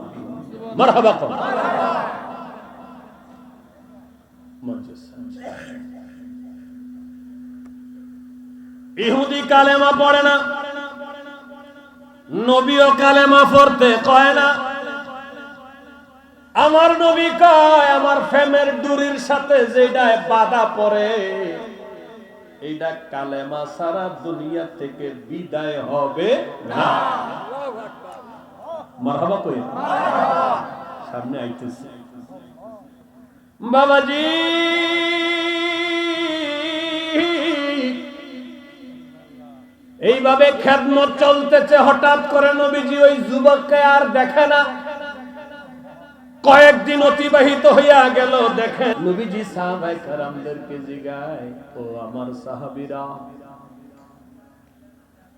Speaker 1: মারহাবা কর। ইহুদি কালেমা পড়ে না, নবীও কালেমা পড়তে কয় না। আমার নবী কয় আমার প্রেমের ডুরির সাথে যেটা বাধা পড়ে এইটা কালেমা সারা দুনিয়া থেকে বিদায় হবে না। মারহাবা কই সামনে আইতেছে বাবাজি। এইভাবে খেদমত চলতেছে, হঠাৎ করে নবীজি ওই যুবককে আর দেখে না। কয়েকদিন অতিবাহিত হইয়া গেল, দেখে নবীজি সাহাবায়ে কেরামদেরকে জিগায়, ও আমার সাহাবীরা,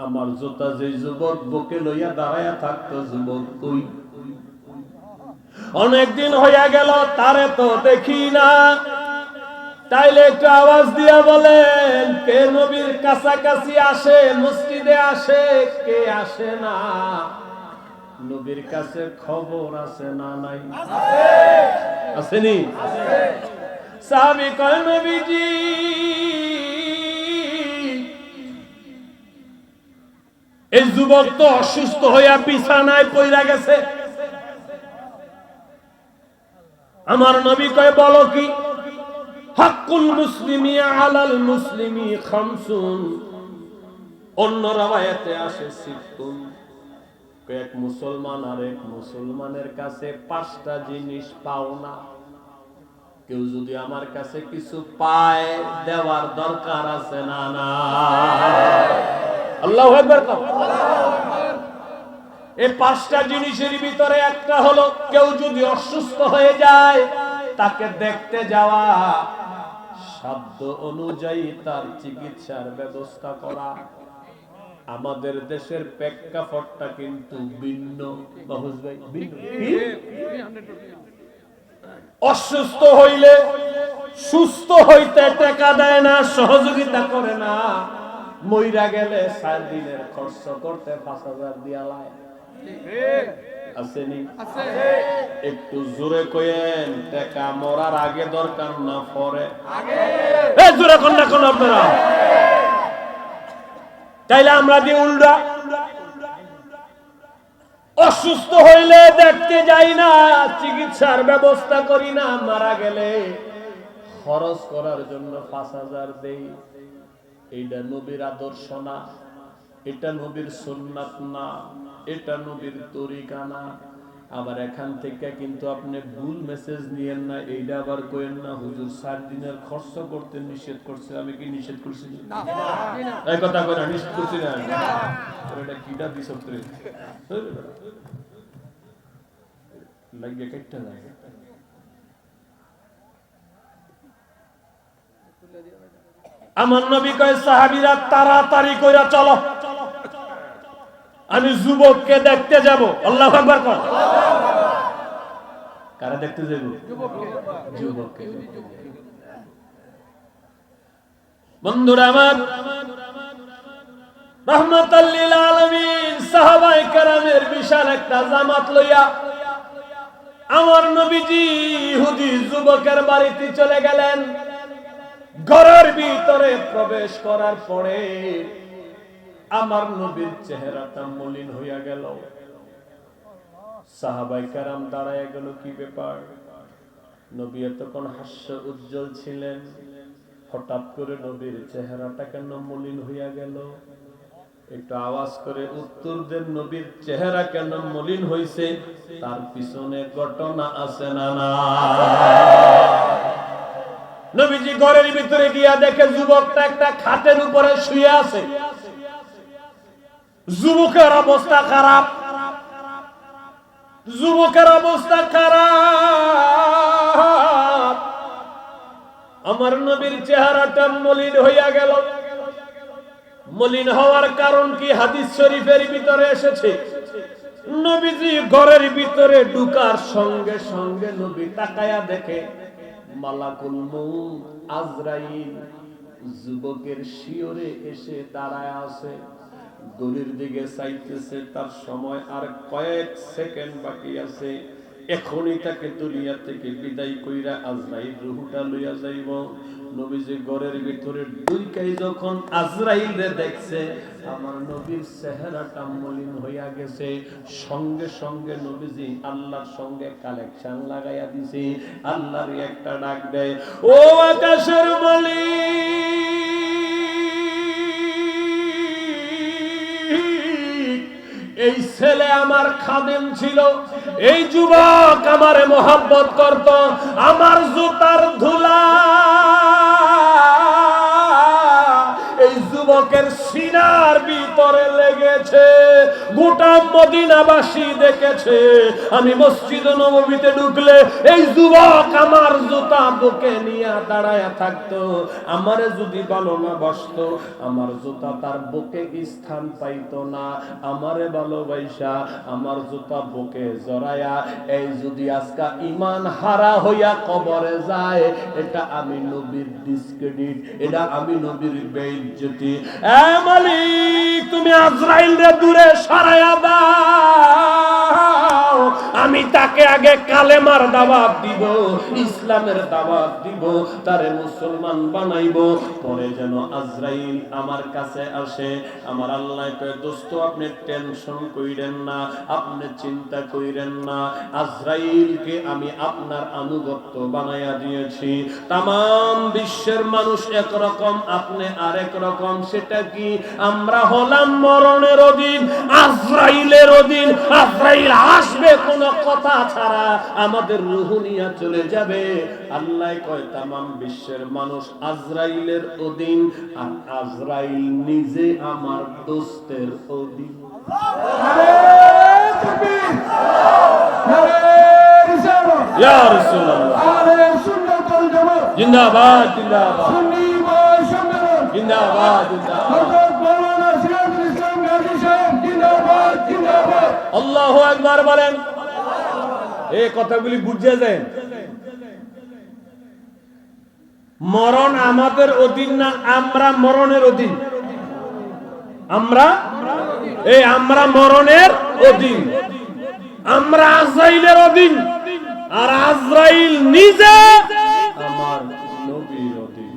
Speaker 1: আমার জুতা যে যুবক বুকে লইয়া দাঁড়ায়া থাকতো যুবক কই? অনেকদিন হইয়া গেল তারে তো দেখি না। তাইলে একটু আওয়াজ দিয়া বলেন, কে নবীর কাছাকাছি আসে, মসজিদে আসে, কে আসে না? নবীর কাছে খবর আছে না নাই? আসেনি? সাহাবী কয়, নবীজি এই যুবক তো অসুস্থ হইয়া বিছানায় পইরা গেছে। আমার নবী কয়, বলো কি? হাক্কুল মুসলিমি আলাল মুসলিমি খামসুন, অন্য রাওয়ায়াতে আসে সিত্তুন। এক মুসলমান আর এক মুসলমানের কাছে 5টা জিনিস পাও না। কেউ যদি আমার কাছে কিছু পায় দেওয়ার দরকার আছে না? না। আল্লাহু আকবার। এই 5টা জিনিসের ভিতরে একটা হলো কেউ যদি অসুস্থ হয়ে যায় তাকে দেখতে যাওয়া, সাধ্য অনুযায়ী তার চিকিৎসার ব্যবস্থা করা। আমাদের দেশের প্রেক্ষাপটটা কিন্তু ভিন্ন। অসুস্থ হইলে সুস্থ হইতে টাকা দেয় না, সহযোগিতা করে না। মইরা গেলে 4 দিনের খরচ করতে 5000 দিয়া লাই। আসেনি? একটু জোরে কইেন, টাকা মরার আগে দরকার না পরে? এই জোরে কোন না কোন আপনারা। তাইলে আমরা যে উল্টা, অসুস্থ হইলে দেখতে যাই না, চিকিৎসার ব্যবস্থা করি না, মারা গেলে খরচ করার জন্য 5000 দেই। এইটা নবীর আদর্শ না, এটা নবীর সুন্নাত না, এটা নবীর তরিকা না। আবার এখান থেকে কিন্তু আপনি ভুল মেসেজ নিয়েন না। এইটা আবার কইেন না হুজুর 4 দিনের খরচ করতে নিষেধ করছে। আমি কি নিষেধ করছি? না, এই কথা কইরা নিষেধ করছি না। এটা কিটা দিছ তোরে লাগে কেটে লাগে। আমার নবী কয়, সাহাবীরা তাড়াতাড়ি কইরা চলো, আমি যুবককে দেখতে যাব। আল্লাহু আকবার কর। কারা দেখতে যাব? যুবককে। বন্ধুরা আমার, রাহমাতাল লিল আলামিন সাহাবায়ে কেরামের বিশাল একটা জামাত লইয়া আমার নবীজি ইহুদি যুবকের বাড়িতে চলে গেলেন। ঘরের ভিতরে প্রবেশ করার পরে আমার নবীর চেহারাটা মলিন হইয়া গেল। সাহাবায়ে কেরাম দাঁড়ায় গেল, কি ব্যাপার? নবী এতক্ষণ হাস্য উজ্জ্বল ছিলেন, হঠাৎ করে নবীর চেহারাটা কেন মলিন হইয়া গেল? একটু আওয়াজ করে উত্তর দেন, নবীর চেহারা কেন মলিন হইছে? তার পিছনে ঘটনা আছে না? না। নবীজি ঘরের ভিতরে গিয়া দেখে যুবকটা একটা খাটের উপরে শুয়ে আছে। যুবকের অবস্থা খারাপ, যুবকের অবস্থা খারাপ। আমার নবীর চেহারাটা মলিন হইয়া গেল। মলিন হওয়ার কারণ কি হাদিস শরীফের ভিতরে এসেছে। নবীজি ঘরের ভিতরে ঢুকার সঙ্গে সঙ্গে নবী তাকায়া দেখে মালাকুল মউত আজরাইল যুবকের শিয়রে এসে দাঁড়ায় আছে, গলির দিকে চাইতেছে, তার সময় আর কয়েক সেকেন্ড বাকি আছে, এখনই তাকে দুনিয়া থেকে বিদায় কইরা আজরাইল রূহটা লইয়া যাইব। নবীজি ঘরের ভিতরে ঢুইকাই যখন আজরাইল রে দেখছে, আমার নবীর চেহারাটা মলিন হইয়া গেছে, সঙ্গে সঙ্গে নবীজি আল্লাহর সঙ্গে কালেকশন লাগাইয়া দিছে। আল্লাহর একটা ডাক দেয়, ও আকাশের মালিক, এই ছেলে আমার খাদেম ছিল, এই যুবক আমারে মোহাব্বত করত, আমার জুতার ধুলা এই যুবকের সিনার ভিতরে লেগেছে। গোটা মদিনাবাসী দেখেছে, আমি মসজিদ নববীতে ঢুকলে এই যুবক আমার জুতা বুকে নিয়ে দাঁড়ায়া থাকতো, আমারে যদি ভালো না বাসতো আমার জুতা তার বুকে স্থান পাইতো না, আমারে ভালোবাসা আমার জুতা বুকে জড়ায়া এই যদি আজকা ঈমান হারা হইয়া কবরে যায়, এটা আমি নবীর ডিসক্রেডিট, এটা আমি নবীর বেইজ্জতি। এ মালিক, তুমি আজরাইল রে দূরে সরাইয়া দাও, আমি তাকে আগে কালেমার দাওয়াত দিব, ইসলামের দাওয়াত দিব, তারে মুসলমান বানাইব, পরে যেন আজরাইল আমার কাছে আসে। আমার আল্লাহ কয়, দোস্ত আপনি টেনশন কইরেন না, আপনি চিন্তা কইরেন না, আজরাইলকে আমি আপনার আনুগত্য বানাইয়া দিয়েছি। তামাম বিশ্বের মানুষ একরকম, আপনি আরেক রকম। সেটা কি? আমরা হলাম মরণের অধীন, আজরাইলের অধীন। আজরাইল আসবে কোন কথা ছাড়া, আমাদের রূহ নিয়ে চলে যাবে। আল্লাহ কয় তামাম বিশ্বের মানুষ আজরাইলের অধীন, আর আজরাইল নিজে আমার দোস্তের অধীন। ইয়া রাসূলুল্লাহ, জিন্দাবাদ জিন্দাবাদ জিন্দাবাদ জিন্দাবাদ। আল্লাহু আকবার বলেন। এই কথাগুলি বুঝে যায়। মরণ আমাদের অধীন না, আমরা মরণের অধীন। আমরা মরণের অধীন, আমরা আজরাইলের অধীন, আর আজরাইল নিজে আমার নবীর অধীন।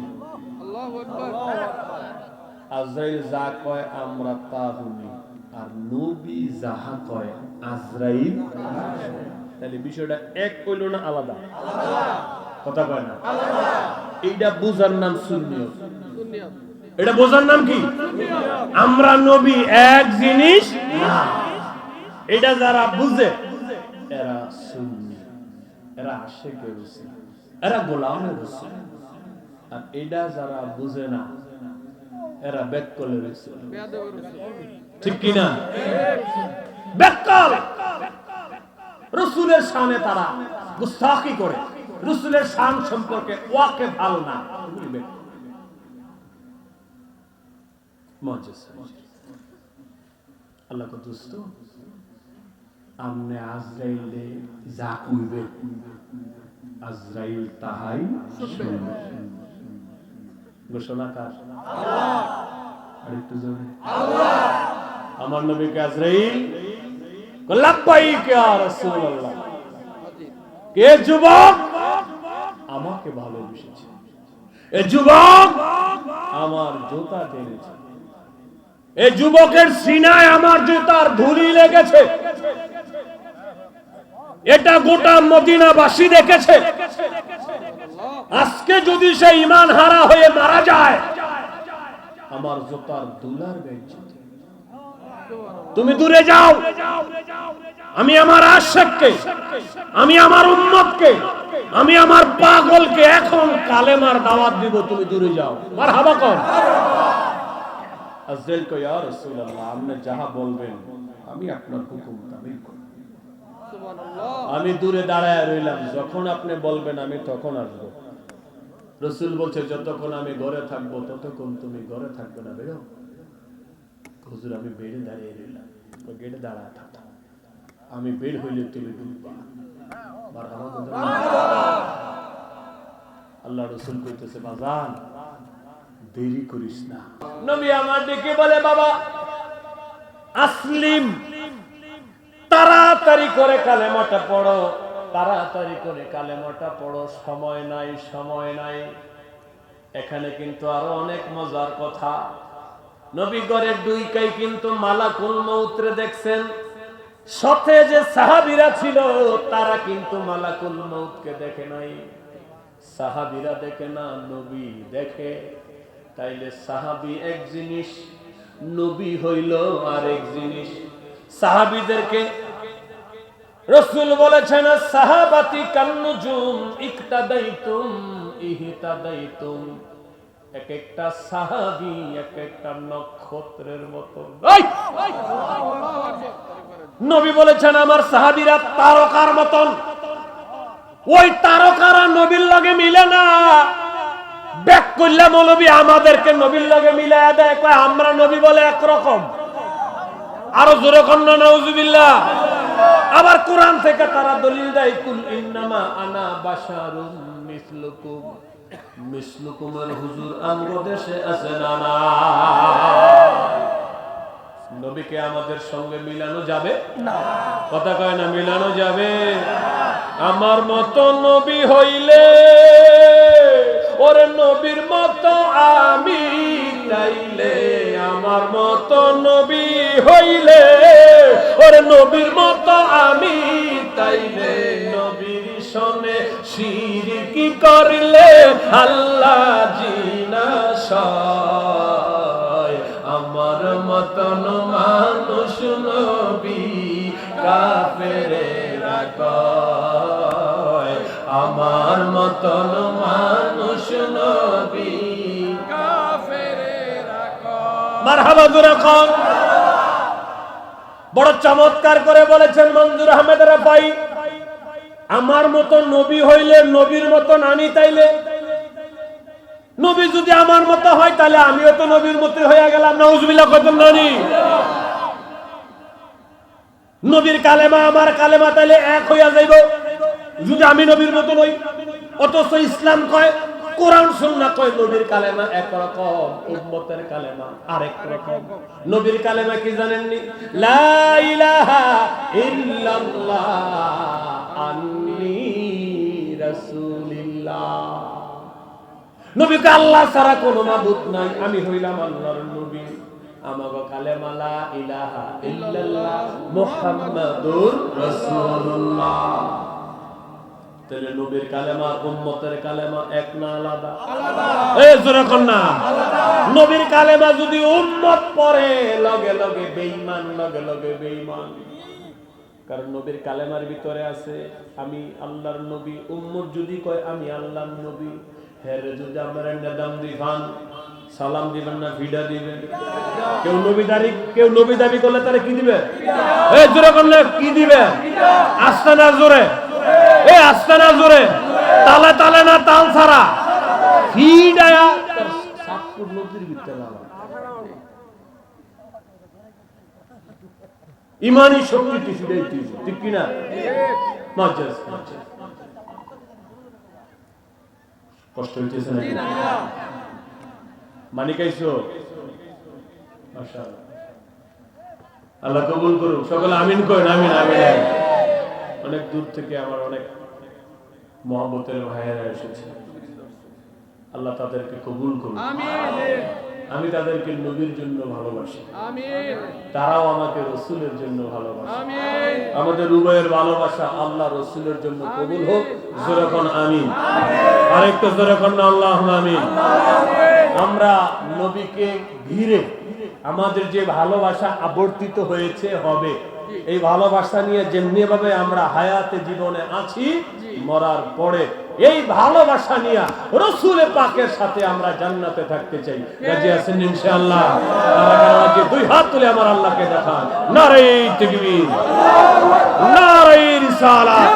Speaker 1: আজরাইল যা কয় আমরা তা শুনি, আর নবী যাহা কয় আজরাইল। তাহলে বিষয়টা এক কইল না আলাদা? কথা কয় না? এইটা বুঝার নাম সুন্নিয়ত। এটা বোঝার নাম কি? আমরা নবী এক জিনিস না। এটা যারা বুঝে এরা সুন্নি, এরা আশিকে রাসূল, এরা গোলামে রাসূল। আর এটা যারা বুঝে না এরা বেককলে রাসূল। ঠিক কি না? বেককল। রাসূলের শানে তারা গুস্তাখি করে, রাসূলের শান সম্পর্কে ওয়াকিফ না। আল্লাহ কো দোস্ত, আমনে আজরাইলে যা কইবে আজরাইল তাহাই শুনবে। ঘোষণা কার? আল্লাহ। আরেকটু জোরে আল্লাহ। আমার নবীকে আজরাইল কো লাব্বাইক ইয়া রাসূলুল্লাহ। কে যুবক আমাকে ভালোবেসেছে, এ যুবক আমার জুতা টেনেছে, এই যুবকের সিনায় আমার জুতার ধুলি লেগেছে, এটা গোটা মদিনাবাসী দেখেছে। আজকে যদি সে ঈমান হারা হয়ে মারা যায়, আমার জুতার ধুলার বেইজ্জতি। তুমি দূরে যাও, আমি আমার আশিককে, আমি আমার উম্মতকে, আমি আমার পাগলকে এখন কালেমার দাওয়াত দিব, তুমি দূরে যাও। মারহাবা কর। আজরাইল কয়, ইয়া রাসূলুল্লাহ, আপনি যাহা বলবেন আমি আপনার হুকুম তামিল করব। সুবহানাল্লাহ। আমি দূরে দাঁড়ায় রইলাম, যখন আপনি বলবেন আমি তখন আসব। রাসূল বলছে, যতক্ষণ আমি ঘরে থাকবো ততক্ষণ তুমি ঘরে থাকবে না, বেরো। হুজুর আমি বেড়ে দাঁড়িয়ে রইলাম, গেটে দাঁড়ায় থাকো, আমি বের হইলে তুমি ঢুকবা। আল্লাহ রাসূল কইতেছে, বাজান দেরি করিস না। নবী আমার ডেকে বলে, বাবা আসলিম, তাড়াতাড়ি করে কালেমাটা পড়ো, তাড়াতাড়ি করে কালেমাটা পড়ো, সময় নাই, সময় নাই। এখানে কিন্তু আরো অনেক মজার কথা। নবী ঘরের দুইকাই কিন্তু মালাকুল মউতরে দেখছেন। সাথে যে সাহাবীরা ছিল তারা কিন্তু মালাকুল মউতকে দেখে নাই। সাহাবীরা দেখে না, নবী দেখে। তাইলে সাহাবী এক জিনিস, নবী হইল আরেক জিনিস। সাহাবীদেরকে রাসূল বলেছেন, সাহাবাতি কান্নুজুম ইকতাদাইতুম ইহতাদাইতুম। এক একটা সাহাবী এক একটা নক্ষত্রের মতো। নবী বলেছেন, আমার সাহাবীরা তারকার মতন। ওই তারকারা নবীর লগে মিলে না। ব্যাক করলে মৌলবী আমাদেরকে নবীর লগে মিলায়া দেয়, কয় আমরা নবী বলে একরকম। আরো জোরে কন্যা নাউজুবিল্লাহ। আবার কোরআন থেকে তারা দলিল দেয়, কুল ইন্নামা আনা বাশারুম মিসলুকুম। মিসলুকুমের হুজুর আমগো দেশে আছে না? না। নবীকে আমাদের সঙ্গে মিলানো যাবে না। কথা কয় না, মিলানো যাবে। আমার মতো নবী হইলে, ওরে নবীর মতো আমি তাইলে, আমার মতো নবী হইলে, ওরে নবীর মতো আমি তাইলে, নবীর সনে শিরকি করলে আল্লাহ জিনা সয়। আমার মতন মানুষ নবী কাফেরেরা কয়, আমার মতন মানুষ নবী কাফেরেরা কয়। মারহাবা জোরে কোন। বড় চমৎকার করে বলেছেন মঞ্জুর আহমেদ রাফাই, আমার মতো নবী হইলে, নবীর মতন আমি তাইলে, নবী যদি আমার মতো হয় তাহলে আমিও তো নবীর মতো হয়ে গেলাম। নাউজুবিল্লাহ কইতেন নানি। নবীর কালেমা আমার কালেমা তাইলে এক হইয়া যাইব যদি আমি নবীর মতো নই। অথচ ইসলাম কয়, কোরআন সুন্নাহ কয় নবীর কালেমা একরকম, উম্মতের কালেমা আরেক রকম। নবীর কালেমা কি জানেননি? লা ইলাহা ইল্লাল্লাহ আন্নী রাসূলুল্লাহ। নবীকে আল্লাহ ছাড়া কোনো মাবুদ নাই, আমি হইলাম আল্লাহর নবী। আমাগো কালেমা লা ইলাহা ইল্লাল্লাহ মুহাম্মাদুর রাসূলুল্লাহ। তাহলে নবীর কালেমা উম্মতের কালেমা এক না আলাদা? এই জোরে কোন না। নবীর কালেমা যদি উম্মত পড়ে, লগে লগে বেঈমান, লগে লগে বেঈমান। কারণ নবীর কালেমার ভিতরে আছে আমি আল্লাহর নবী। উম্মত যদি কয় আমি আল্লাহর নবী, হেরে যদি আমরা নেদাম দিবান, সালাম দিবেন না ভিডা দিবেন? কেউ নবী দাবি করলে তারা কি দিবে? এই জোরে করলে কি দিবে? আস্তে না জোরে, এই আস্তে না জোরে, তালে তালে না তাল ছাড়া ভিডায়া সাতপুর নদীর ভিতরে না। ইমানি শক্তি কিছুটাই ঠিক কিনা? মাজাজ কষ্ট হইতেছে নাকি? মানি খাইছো? মাশাআল্লাহ, আল্লাহ কবুল করুন। সকলে আমিন করেন। আমিন আমিন। অনেক দূর থেকে আমার অনেক মহব্বতের ভাইয়েরা এসেছে, আল্লাহ তাদেরকে কবুল করুন। আমি তাদেরকে নবীর জন্য ভালোবাসি, তারাও আমাকে রসুলের জন্য ভালোবাসে। আমাদের উভয়ের ভালোবাসা আল্লাহ রসুলের জন্য কবুল হোক। জোরে কোন আমিন। আরেকটু জোরে কোন আল্লাহুম্মা আমিন। আমরা নবীকে ঘিরে আমাদের যে ভালোবাসা আবর্তিত হয়েছে হবে, এই ভালোবাসা নিয়ে যেমনি ভাবে আমরা হায়াতে জীবনে আছি, মরার পরে এই ভালোবাসা নিয়ে রাসূলের পাকের সাথে আমরা জান্নাতে থাকতে চাই। রাজি আছেন ইনশাআল্লাহ? তারা দুই হাত তুলে আমার আল্লাহকে দেখান। নারে তাকবীর, নারে রিসালাত।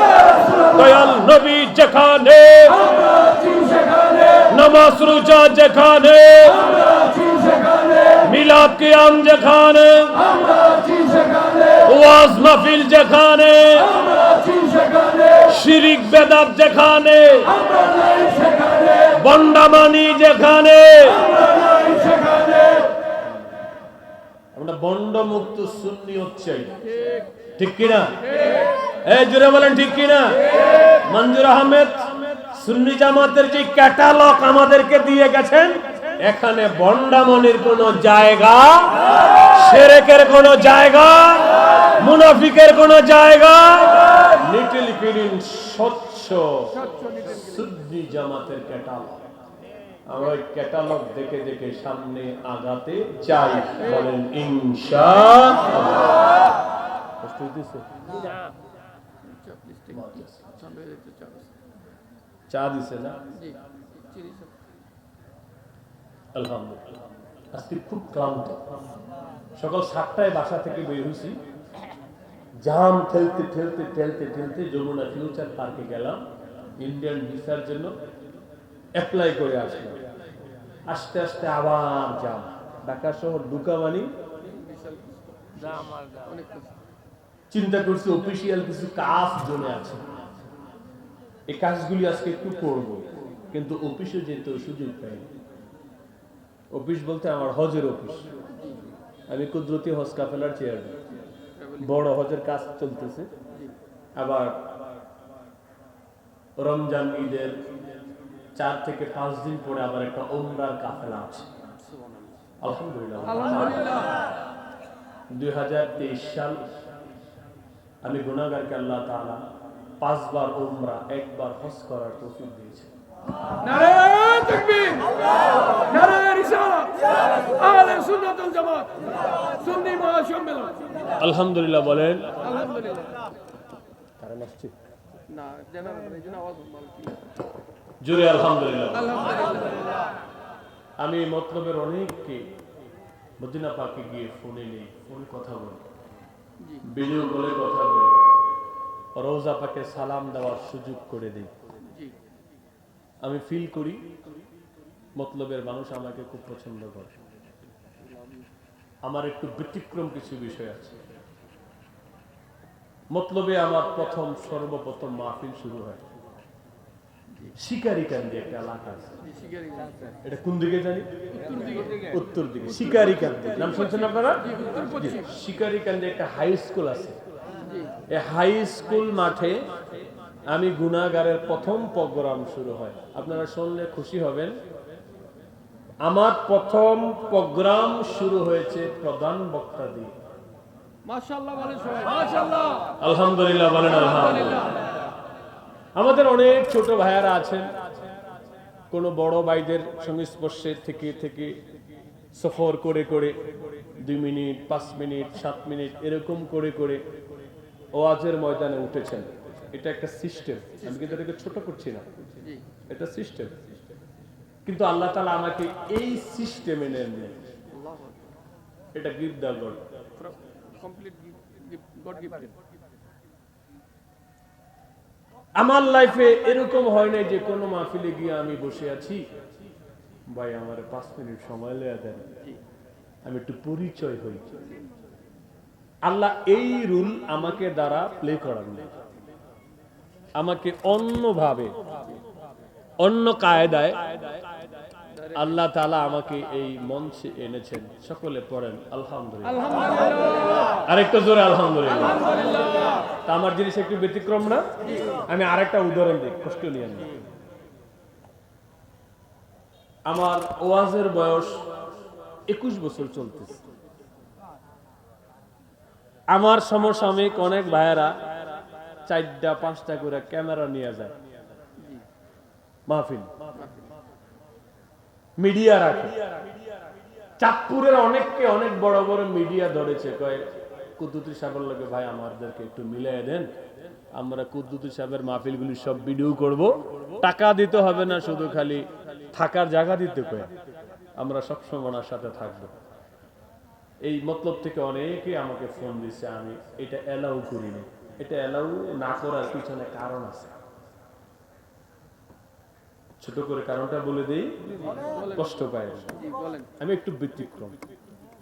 Speaker 1: দয়াল নবী যেখানে, নামাজ রোজা যেখানে, মিলাদ কিয়াম যেখানে, ওয়াজ মাহফিল যেখানে, শিরিক বেদাত যেখানে, বন্ডামানি যেখানে, আমরা বন্ড মুক্ত সুন্নিয়ত চাই, ঠিক কিনা? এই জোরে বলেন ঠিক কিনা? মঞ্জুর আহমেদ সুন্নি জামাতের যে ক্যাটালগ আমাদেরকে দিয়ে গেছেন, এখানে বন্ডামনির কোনো জায়গা, শিরকের কোনো জায়গা, মুনাফিকের কোনো জায়গা, লিটল ক্লিন স্বচ্ছ সুন্নি জামাতের ক্যাটালগ। আমরা ওই ক্যাটালগ দেখে দেখে সামনে আগাতে চাই, বলেন ইনশাআল্লাহ। কষ্ট হইতেছে? চা দিছে না? আলহামদুলিল্লাহ। আজকে খুব ক্লান্ত। সকাল 7টায় বাসা থেকে বের হয়েছি, জাম ঠেলতে ঠেলতে ঠেলতে ঠেলতে যমুনা ফিউচার পার্কে গেলাম ইন্ডিয়ান ভিসার জন্য, অ্যাপ্লাই করে আসলাম। আস্তে আস্তে আবার জাম। ঢাকা শহর দুকামানি। চিন্তা করছি অফিসিয়াল কিছু কাজ জমে আছে, এই কাজগুলি আজকে একটু করব, কিন্তু অফিসে যেতে সুযোগ পাইনি। অফিস বলতে আমার হজের অফিস। আমি কুদরতি হজ কাফেলার চেয়ারম্যান। বড় হজের কাজ চলতেছে, আবার রমজান ঈদের 4 থেকে 5 দিন পরে আবার একটা উমরার কাফেলা আছে। আলহামদুলিল্লাহ। 2023 সাল আমি গুনাহগারকে আল্লাহ তাআলা 5 বার উমরা, 1 বার হজ করার তৌফিক দিয়েছেন।
Speaker 2: নারায়ে তাকবীর, নারায়ে রিসালাত, আহলে সুন্নাত ওয়াল জামাত, সুন্নি মহাসম্মেলন।
Speaker 1: আলহামদুলিল্লাহ বলেন।
Speaker 2: আলহামদুলিল্লাহ।
Speaker 1: কারণ আসছে
Speaker 2: না জানার জন্য আওয়াজ ভালো কি?
Speaker 1: জোরে আলহামদুলিল্লাহ।
Speaker 2: আলহামদুলিল্লাহ।
Speaker 1: আমি মতলবের অনেককে মদিনা পাকে গিয়ে ফোনে নেই, ফোনে কথা বলি, ভিডিও কলে কথা বলি, রওজা পাকে সালাম দেওয়ার সুযোগ করে দেই। আমি ফিল করি মতলবের মানুষ আমাকে খুব পছন্দ করে। আমার একটু ব্যতিক্রম কিছু বিষয় আছে। মতলবে আমার সর্বপ্রথম মাহফিল শুরু হয় শিকারিকান্দি, একটা এলাকা আছে। এটা কোন দিকে জানি? উত্তর দিকে। শিকারিকান্দি নাম শুনছেন আপনারা? শিকারিকান্দি একটা হাই স্কুল আছে। এই হাই স্কুল মাঠে আমি গুনাহগারের প্রথম প্রোগ্রাম শুরু হয়। আপনারা শুনলে খুশি হবেন, আমার প্রথম প্রোগ্রাম শুরু হয়েছে প্রধান বক্তা দিয়ে।
Speaker 2: মাশাআল্লাহ বলেন সবাই, মাশাআল্লাহ।
Speaker 1: আলহামদুলিল্লাহ বলেন আলহামদুলিল্লাহ। আমাদের অনেক ছোট ভাইয়ারা আছেন, কোন বড় ভাইদের সংস্পর্শে থেকে থেকে সফর করে করে 2 মিনিট, 5 মিনিট, 7 মিনিট এরকম করে করে ওয়াজের ময়দানে উঠেছেন। এটা একটা সিস্টেম, আমি কিন্তু এটাকে ছোট করছি না, এটা সিস্টেম। কিন্তু আল্লাহ তাআলা আমাকে এই সিস্টেমে নেন, এটা গিফট দা গড,
Speaker 2: কমপ্লিট গড গিফটেড।
Speaker 1: আমার লাইফে এরকম হয় নাই যে কোনো মাহফিলে গিয়ে আমি বসে আছি, ভাই আমার 5 মিনিট সময় লেয়া দেন, আমি একটু পরিচয় হই। আল্লাহ এই রুল আমাকে দ্বারা প্লে করান, আমাকে অন্যভাবে অন্য কায়দায় আল্লাহ তাআলা আমাকে এই মঞ্চে এনেছেন। সকলে পড়েন আলহামদুলিল্লাহ।
Speaker 2: আলহামদুলিল্লাহ।
Speaker 1: আরেকটু জোরে আলহামদুলিল্লাহ। তা আমার জিনিস একটু ব্যতিক্রম না? আমি আরেকটা উদাহরণ দিই, কষ্ট নিয়ে না। আমার ওয়াজের বয়স 21 বছর চলতেছে। আমার সমসাময়িক অনেক ভাইয়েরা 4টা 5টা করে ক্যামেরা নিয়ে যায়, মাহফিল মিডিয়া রাখে। চাঁদপুরের অনেককে অনেক বড় বড় মিডিয়া ধরেছে, কয় কুদ্দুতি সাহেবের লগে ভাই আমাদেরকে একটু মিলাই দেন, আমরা কুদ্দুতি সাহেবের মাহফিলগুলি সব ভিডিও করব, টাকা দিতে হবে না, শুধু খালি থাকার জায়গা দিতে কয়, আমরা সবসময় ওনার সাথে থাকবো। এই মতলব থেকে অনেকে আমাকে ফোন দিচ্ছে, আমি এটা অ্যালাউ করি না। এটা অ্যালাউ না করার পিছনে কারণ আছে, ছোট করে কারণটা বলে দেই, কষ্ট পায়। আমি একটু ব্যতিক্রম।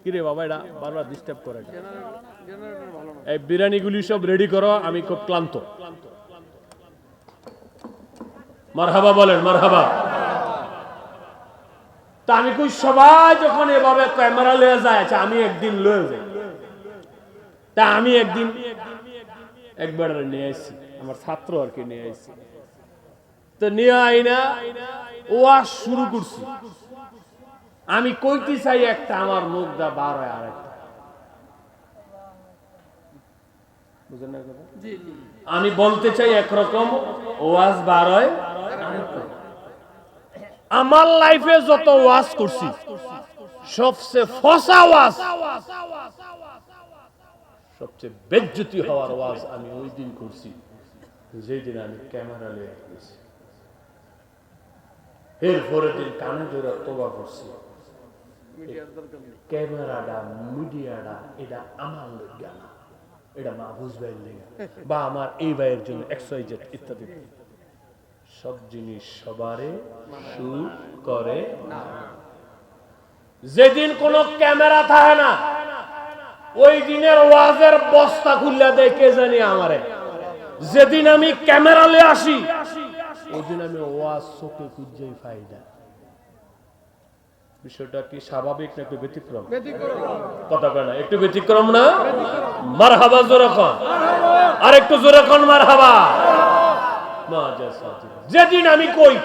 Speaker 1: কিরে বাবা, এটা বারবার ডিস্টার্ব করে। এই বিরিয়ানিগুলি সব রেডি করো, আমি খুব ক্লান্ত। মারহাবা বলেন, মারহাবা। তা আমি কই সবাই যখন এভাবে ক্যামেরা লয়ে যায়, আচ্ছা আমি একদিন লয়ে যাই। তা আমি একদিন একবার নিয়ে আসছি, আমার ছাত্র আর কি নিয়ে আসছি। তো নিয়ে আইনা ওয়াজ শুরু করছি। আমি কইতে চাই একটা, আমার মুখ দা বার হয় আরেকটা। বুঝেন না কথা?
Speaker 2: জি জি
Speaker 1: আমি বলতে চাই একরকম, ওয়াজ বার হয় আরেকটা। আমার লাইফে যত ওয়াজ করছি সবচেয়ে ফসা ওয়াজ, সবচেয়ে বেজ্জতি হওয়ার ওয়াজ আমি ওই দিন করছি যেদিন আমি ক্যামেরা লিয়ে গেছি। এর পরের দিন কানে ধরে তোবা করছি,
Speaker 2: মিডিয়ার দরকার নেই।
Speaker 1: ক্যামেরাটা মিডিয়াটা এটা আমার লেগে না, এটা মাহফুজ ভাইয়ের লেগে বা আমার এই ভাইয়ের জন্য XYZ ইত্যাদি। সব জিনিস সবারে শুট করে না। যেদিন কোন ক্যামেরা থাকে না ওই দিনের ওয়াজের বস্তা খুললে দেয় কে জানি আমারে। যেদিন আমি ক্যামেরা নিয়ে আসি ওই দিন আমি ওয়াজ চোখে খুঁজেই পাই না। বিষয়টা কি স্বাভাবিক না একটু ব্যতিক্রম? কথা কয় না একটু ব্যতিক্রম না? মারহাবা জোরে কোন, আর একটু জোরে কোন মারহাবা। যেদিন আমি কই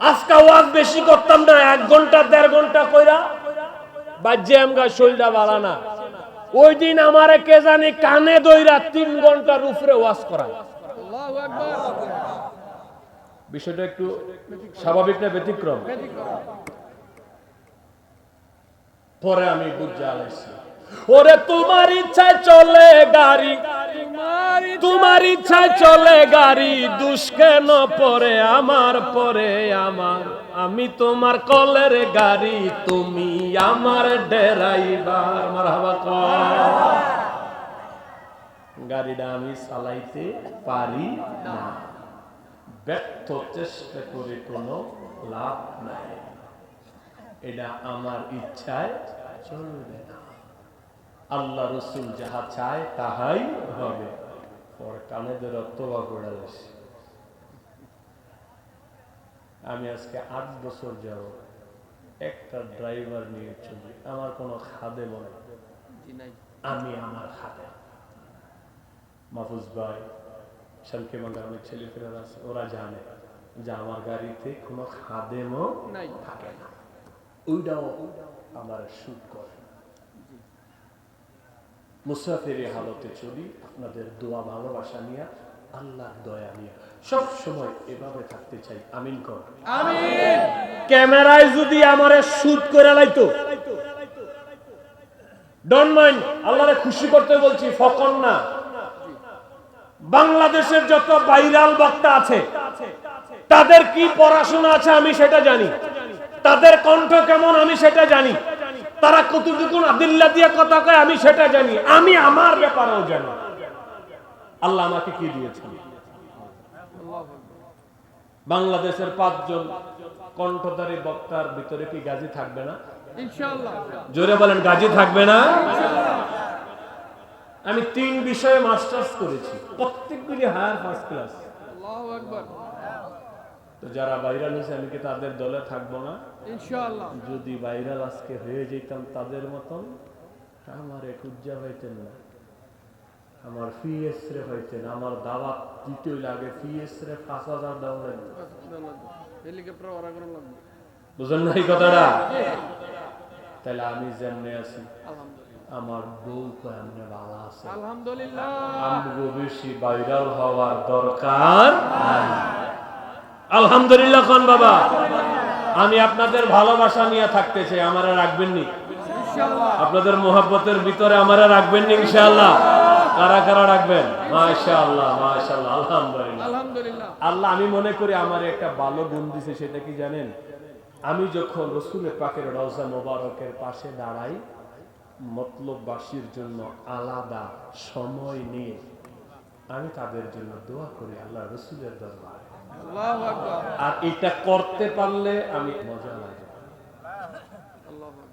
Speaker 1: আজকে ওয়াজ বেশি করতাম না, 1 ঘন্টা 1.5 ঘন্টা কইরা বাজ্যে আমগা শরীরটা ভালো না, ওই দিন আমারে কে জানি কানে দইরা 3 ঘন্টার উপরে ওয়াজ করায়।
Speaker 2: আল্লাহু আকবার।
Speaker 1: বিষয়টা একটু স্বাভাবিক না ব্যতিক্রম? পরে আমি বুঝে আলাইছি, ওরে তোমার ইচ্ছায় চলে গাড়ি, তোমার ইচ্ছায় চলে গাড়ি, দুষ কেন পরে আমার, পরে আমার, আমি তোমার কলের গাড়ি, তুমি আমার ড্রাইভার। মারহাবা কর। গাড়িটা আমি চালাইতে পারি না, ব্যর্থ চেষ্টা করে কোনো লাভ নাই, এটা আমার ইচ্ছায় চলবে না, আল্লাহ রসুল যাহা চায় তাহাই হবে। পরে কানে ধরে তোবা করে আসি। আমি আজকে 8 বছর যাব একটা ড্রাইভার নিয়ে চলি, আমার কোনো খাদে মনে, আমি আমার খাদে। মাহফুজ ভাই, শালকে বাংলার অনেক ছেলেপেলেরা আছে, ওরা জানে যে আমার গাড়িতে কোনো খাদেমও থাকে না, ওইটাও আমার শুট করে। মুসাফিরি হালতে চলি, আপনাদের দোয়া ভালোবাসা নিয়ে, আল্লাহ দয়া নিয়ে সব সময় এভাবে থাকতে চাই। আমিন কর। আমিন। ক্যামেরায় যদি আমারে শুট করে লাইতো, ডোন্ট মাইন্ড, আল্লাহরে খুশি করতে বলছি, ফকন না। বাংলাদেশের যত ভাইরাল বক্তা আছে তাদের কি পড়াশোনা আছে আমি সেটা জানি, তাদের কণ্ঠ কেমন আমি সেটা জানি, তারা কতটুকু আদিল্লা দিয়ে কথা কয় আমি সেটা জানি, আমি আমার ব্যাপারেও জানি আল্লাহ আমাকে কি দিয়েছেন। বাংলাদেশের 5 জন কণ্ঠধারী বক্তার ভিতরে কি গাজী থাকবে না?
Speaker 2: ইনশাআল্লাহ।
Speaker 1: জোরে বলেন, গাজী থাকবে না? আমি 3 বিষয়ে মাস্টার্স করেছি, প্রত্যেকগুলি হায়ার ফার্স্ট ক্লাস।
Speaker 2: আল্লাহু আকবার।
Speaker 1: তো যারা ভাইরাল হয়েছে আমি কি তাদের দলে থাকবো না?
Speaker 2: ইনশাআল্লাহ।
Speaker 1: যদি ভাইরাল আজকে হয়ে যেতাম তাদের মতন, আমার খুঁজা হইতেন না, আমার ফিএস রে হইতেন, আমার দাওয়াত দিতে লাগে ফিএস রে 5000 দেওয়া লাগবে।
Speaker 2: হেলিকপ্টার ওরা করে লাগবে।
Speaker 1: বুঝেন না এই কথাটা? তাহলে আমি যেমনে আছি,
Speaker 2: আলহামদুলিল্লাহ,
Speaker 1: আমার বউ কেমনে ভালো আছে,
Speaker 2: আলহামদুলিল্লাহ।
Speaker 1: আমগো বেশি ভাইরাল হওয়ার দরকার নাই। আলহামদুলিল্লাহ খান বাবা। আমি আপনাদের ভালোবাসা নিয়ে থাকতে চাই, আমারা রাখবেন নি?
Speaker 2: ইনশাআল্লাহ।
Speaker 1: আপনাদের মোহাব্বতের ভিতরে আমারা রাখবেন নি ইনশাআল্লাহ? কারা কারা রাখবেন? মাশাআল্লাহ, মাশাআল্লাহ, আলহামদুলিল্লাহ,
Speaker 2: আলহামদুলিল্লাহ।
Speaker 1: আল্লাহ আমি মনে করি আমার একটা ভালো গুণ দিয়েছে, সেটা কি জানেন? আমি যখন রাসূলের পাকের রওজা মোবারকের পাশে দাঁড়াই, মতলববাসীর জন্য আলাদা সময় নিয়ে আমি তাদের জন্য দোয়া করি আল্লাহ রাসূলের দরবারে।
Speaker 2: আল্লাহু আকবার।
Speaker 1: আর এটা করতে পারলে আমি মজা লাগে।
Speaker 2: আল্লাহু আকবার।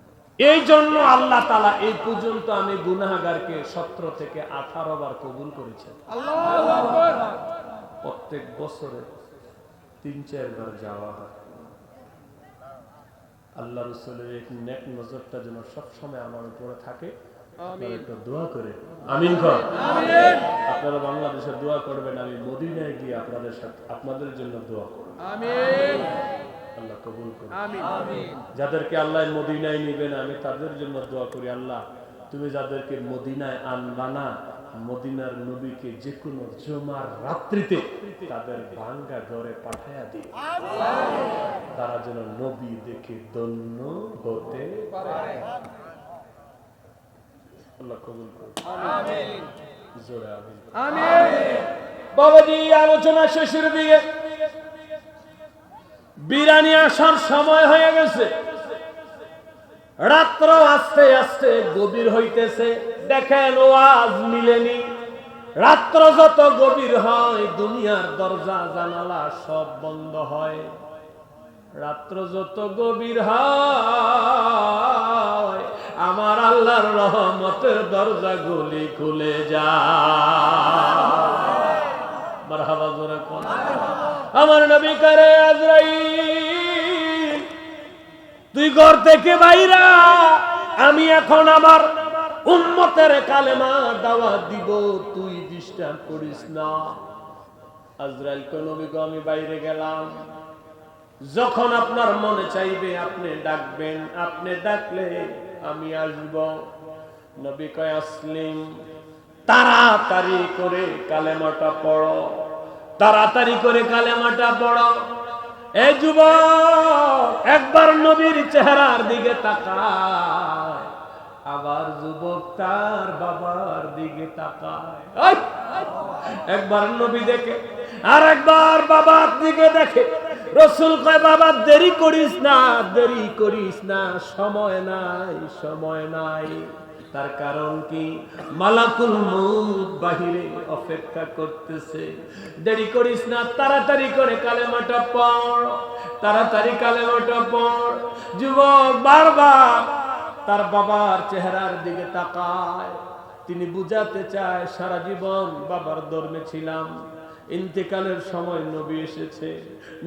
Speaker 1: এই জন্য আল্লাহ তাআলা এই পর্যন্ত আমি গুনাহগারকে 17 থেকে 18 বার কবুল করেছেন।
Speaker 2: আল্লাহু আকবার।
Speaker 1: প্রত্যেক বছরে 3-4 বার যাওয়া হয়। আল্লাহ রাসূলের এই নেক নজরটা যেন সব সময় আমার উপরে থাকে। আপনারা
Speaker 2: আমিন।
Speaker 1: একটু দোয়া করে আমিন কর।
Speaker 2: আমিন।
Speaker 1: আপনারা বাংলাদেশে দোয়া করবেন, আমি মদিনায় গিয়ে আপনাদের জন্য দোয়া করব।
Speaker 2: আমিন।
Speaker 1: আল্লাহ কবুল করুন।
Speaker 2: আমিন। আমিন।
Speaker 1: যাদেরকে আল্লাহ মদিনায় নিবেন আমি তাদের জন্য দোয়া করি, আল্লাহ তুমি যাদেরকে মদিনায় আনবা না, মদিনার নবীকে যে কোনো জুমার রাত্রিতে তাদের ভাঙ্গা ঘরে পাঠায়া দিও, তারা যেন নবী দেখে ধন্য হতে পারে। আল্লাহ কবুল করুন।
Speaker 2: আমিন।
Speaker 1: জোরে আমিন।
Speaker 2: আমিন।
Speaker 1: বাবাজি, আলোচনা শেষের দিকে, বিরানি আসার সময় হয়ে গেছে, রাত্র আস্তে আস্তে গভীর হইতেছে। দেখেন ওয়াজ মিলেনি। রাত্র যত গভীর হয় দুনিয়ার দরজা জানালা সব বন্ধ হয়। রাত্র যত গভীর হয় আমার আল্লাহর রহমতের দরজাগুলি খুলে যায়। মারহাবা জোরে কোন। আমার নবী করে আজরাইল তুই ঘর থেকে বাইরা, আমি এখন আমার উম্মতের কালেমা দাওয়াত দিব, তুই ডিস্টার্ব করিস না। আজরাইল কই নবী গো আমি বাইরে গেলাম, যখন আপনার মনে চাইবে আপনি ডাকবেন, আপনি ডাকলে আমি আসব। নবী কয় আসলিম, তাড়াতাড়ি করে কালেমাটা পড়ো, তাড়াতাড়ি করে কালেমাটা পড়ো। এই যুবক একবার নবীর চেহারার দিকে তাকায়, আবার যুবক তার বাবার দিকে তাকায়। একবার নবী দেখে আর একবার বাবার দিকে দেখে। রাসূল কয় বাবা দেরি করিস না, দেরি করিস না, সময় নাই, সময় নাই। তার কারণ কি? মালাকুল মউত বাহিরে অপেক্ষা করতেছে। দেরি করিস না, তাড়াতাড়ি করে কালেমাটা পড়, তাড়াতাড়ি কালেমাটা পড়। যুবক বারবার তার বাবার চেহারার দিকে তাকায়। তিনি বুঝাতে চায় সারা জীবন বাবার ধর্মে ছিলাম, ইন্তেকালের সময় নবী এসেছে,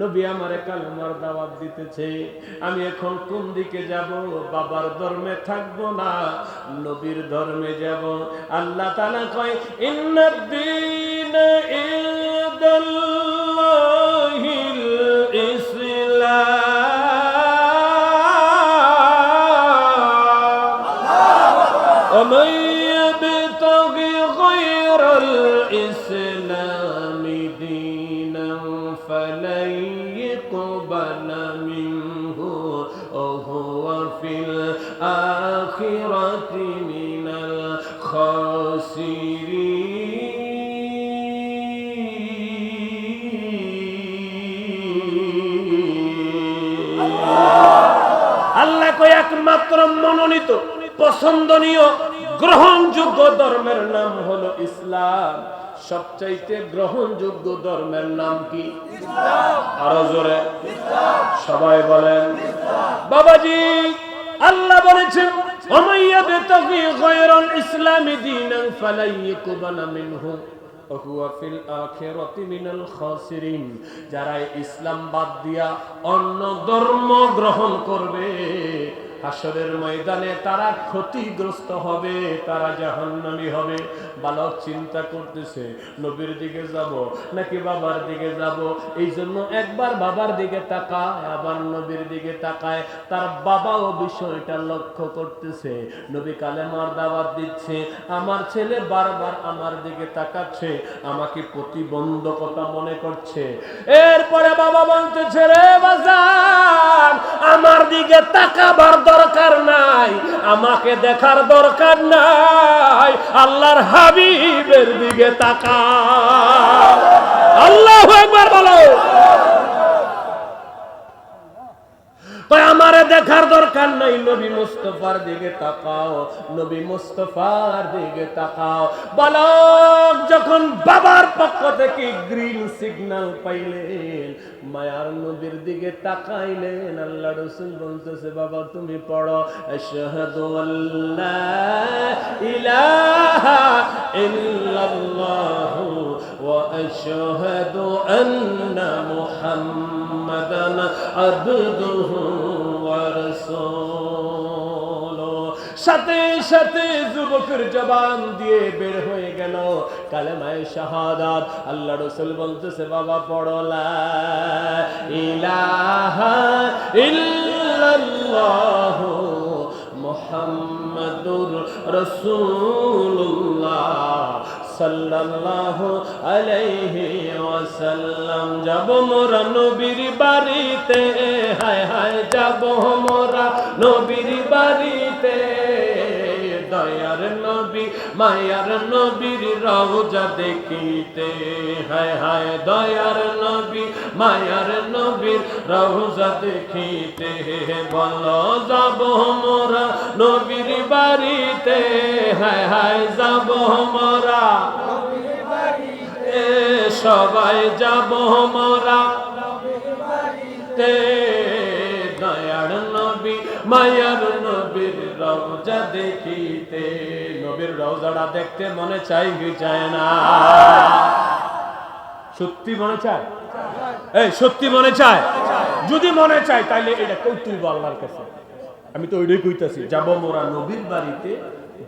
Speaker 1: নবী আমারে কালেমার দাওয়াত দিতেছে, আমি এখন কোন দিকে যাব? বাবার ধর্মে থাকবো না, নবীর ধর্মে যাব। আল্লাহ তাআলা কয় ইন্নাদ-দীন ইনদাল্লাহিল ইসলাম ওয়া মান ইয়াবতাগি গায়রাল ইসলাম দীনান ফালান ইকবালা মিনহু ওয়া হুয়া ফিল আখিরাতি মিনাল খাসিরিন। আল্লাহ কয় একমাত্র মনোনীত পছন্দনীয় গ্রহণযোগ্য ধর্মের নাম হলো ইসলাম। সবচাইতে গ্রহণযোগ্য ধর্মের নাম কি? ইসলাম। আরো জোরে ইসলাম। সবাই বলেন ইসলাম। বাবাজি আল্লাহ বলেছেন ওমাইয়া বিতাগি গায়রাল ইসলামি দীনান ফালাই ইয়াকবালা মিনহু ওয়া হুয়া ফিল আখিরাতি মিনাল খাসিরিন। যারা ইসলাম বাদ দিয়া অন্য ধর্ম গ্রহণ করবে হাসরের ময়দানে তারা ক্ষতিগ্রস্ত হবে, তারা জাহান্নামী হবে। বালক চিন্তা করতেছে নবীর দিকে যাব নাকি বাবার দিকে যাব। এই জন্য একবার বাবার দিকে তাকায়, আবার নবীর দিকে তাকায়। তার বাবাও বিষয়টা লক্ষ্য করতেছে। নবী কালেমার দাওয়াত দিচ্ছে, আমার ছেলে বারবার আমার দিকে তাকাচ্ছে, আমাকে প্রতিবন্ধকতা মনে করছে। এরপরে বাবা বলতেছে রে বাজার আমার দিকে তাকাবার দরকার নাই, আমাকে দেখার দরকার নাই, আল্লাহর হাবিবের দিকে তাকা। আল্লাহু আকবার বলো। আমারে দেখার দরকার নাই, নবী মুস্তাফার দিকে তাকাও, নবী মুস্তাফার দিকে তাকাও। বালক যখন বাবার পক্ষ থেকে গ্রিন সিগন্যাল পাইলেন, মায়ার নবীর দিকে তাকাইলেন। আল্লাহ রাসূল বলতেছে বাবা তুমি পড়ো আশহাদু আল্লা ইলাহা ইল্লাল্লাহু ওয়া আশহাদু আন্না মুহাম্মাদান আবদুহু ওয়া ওয়া রাসূলু। সাথে সাথে যুবকের জবান দিয়ে বের হয়ে গেল কালেমায়ে শাহাদাত। আল্লাহ রাসূল বলতেছে, বাবা পড়ো লা ইলাহা ইল্লাল্লাহু মুহাম্মাদুর রাসূলুল্লাহ সাল্লাল্লাহু আলাইহি ওয়াসাল্লাম। যাব মোরা নবীর বাড়িতে, হায় হায় যাব মোরা নবীর বাড়িতে, দয়ার নবী মায়ার নবীর রওজা দেখিতে, হায় হায় দয়ার নবী মায়ার নবীর রওজা দেখিতে। বলো যাব মোরা নবীর বাড়িতে, হায় হায় যাব মোরা নবীর বাড়িতে, সবাই যাব মোরা নবীর বাড়িতে, দয়ার নবী মায়ার নবীর রওজা দেখিতে। নবীর রওজাটা দেখতে মনে চাই কি চায় না? সত্যি মনে চায়? এই সত্যি মনে চায়? যদি মনে চায় তাইলে এটা কইতেই আল্লাহর কাছে। আমি তো ওইটাই কইতাছি, যাব মোরা নবীর বাড়িতে,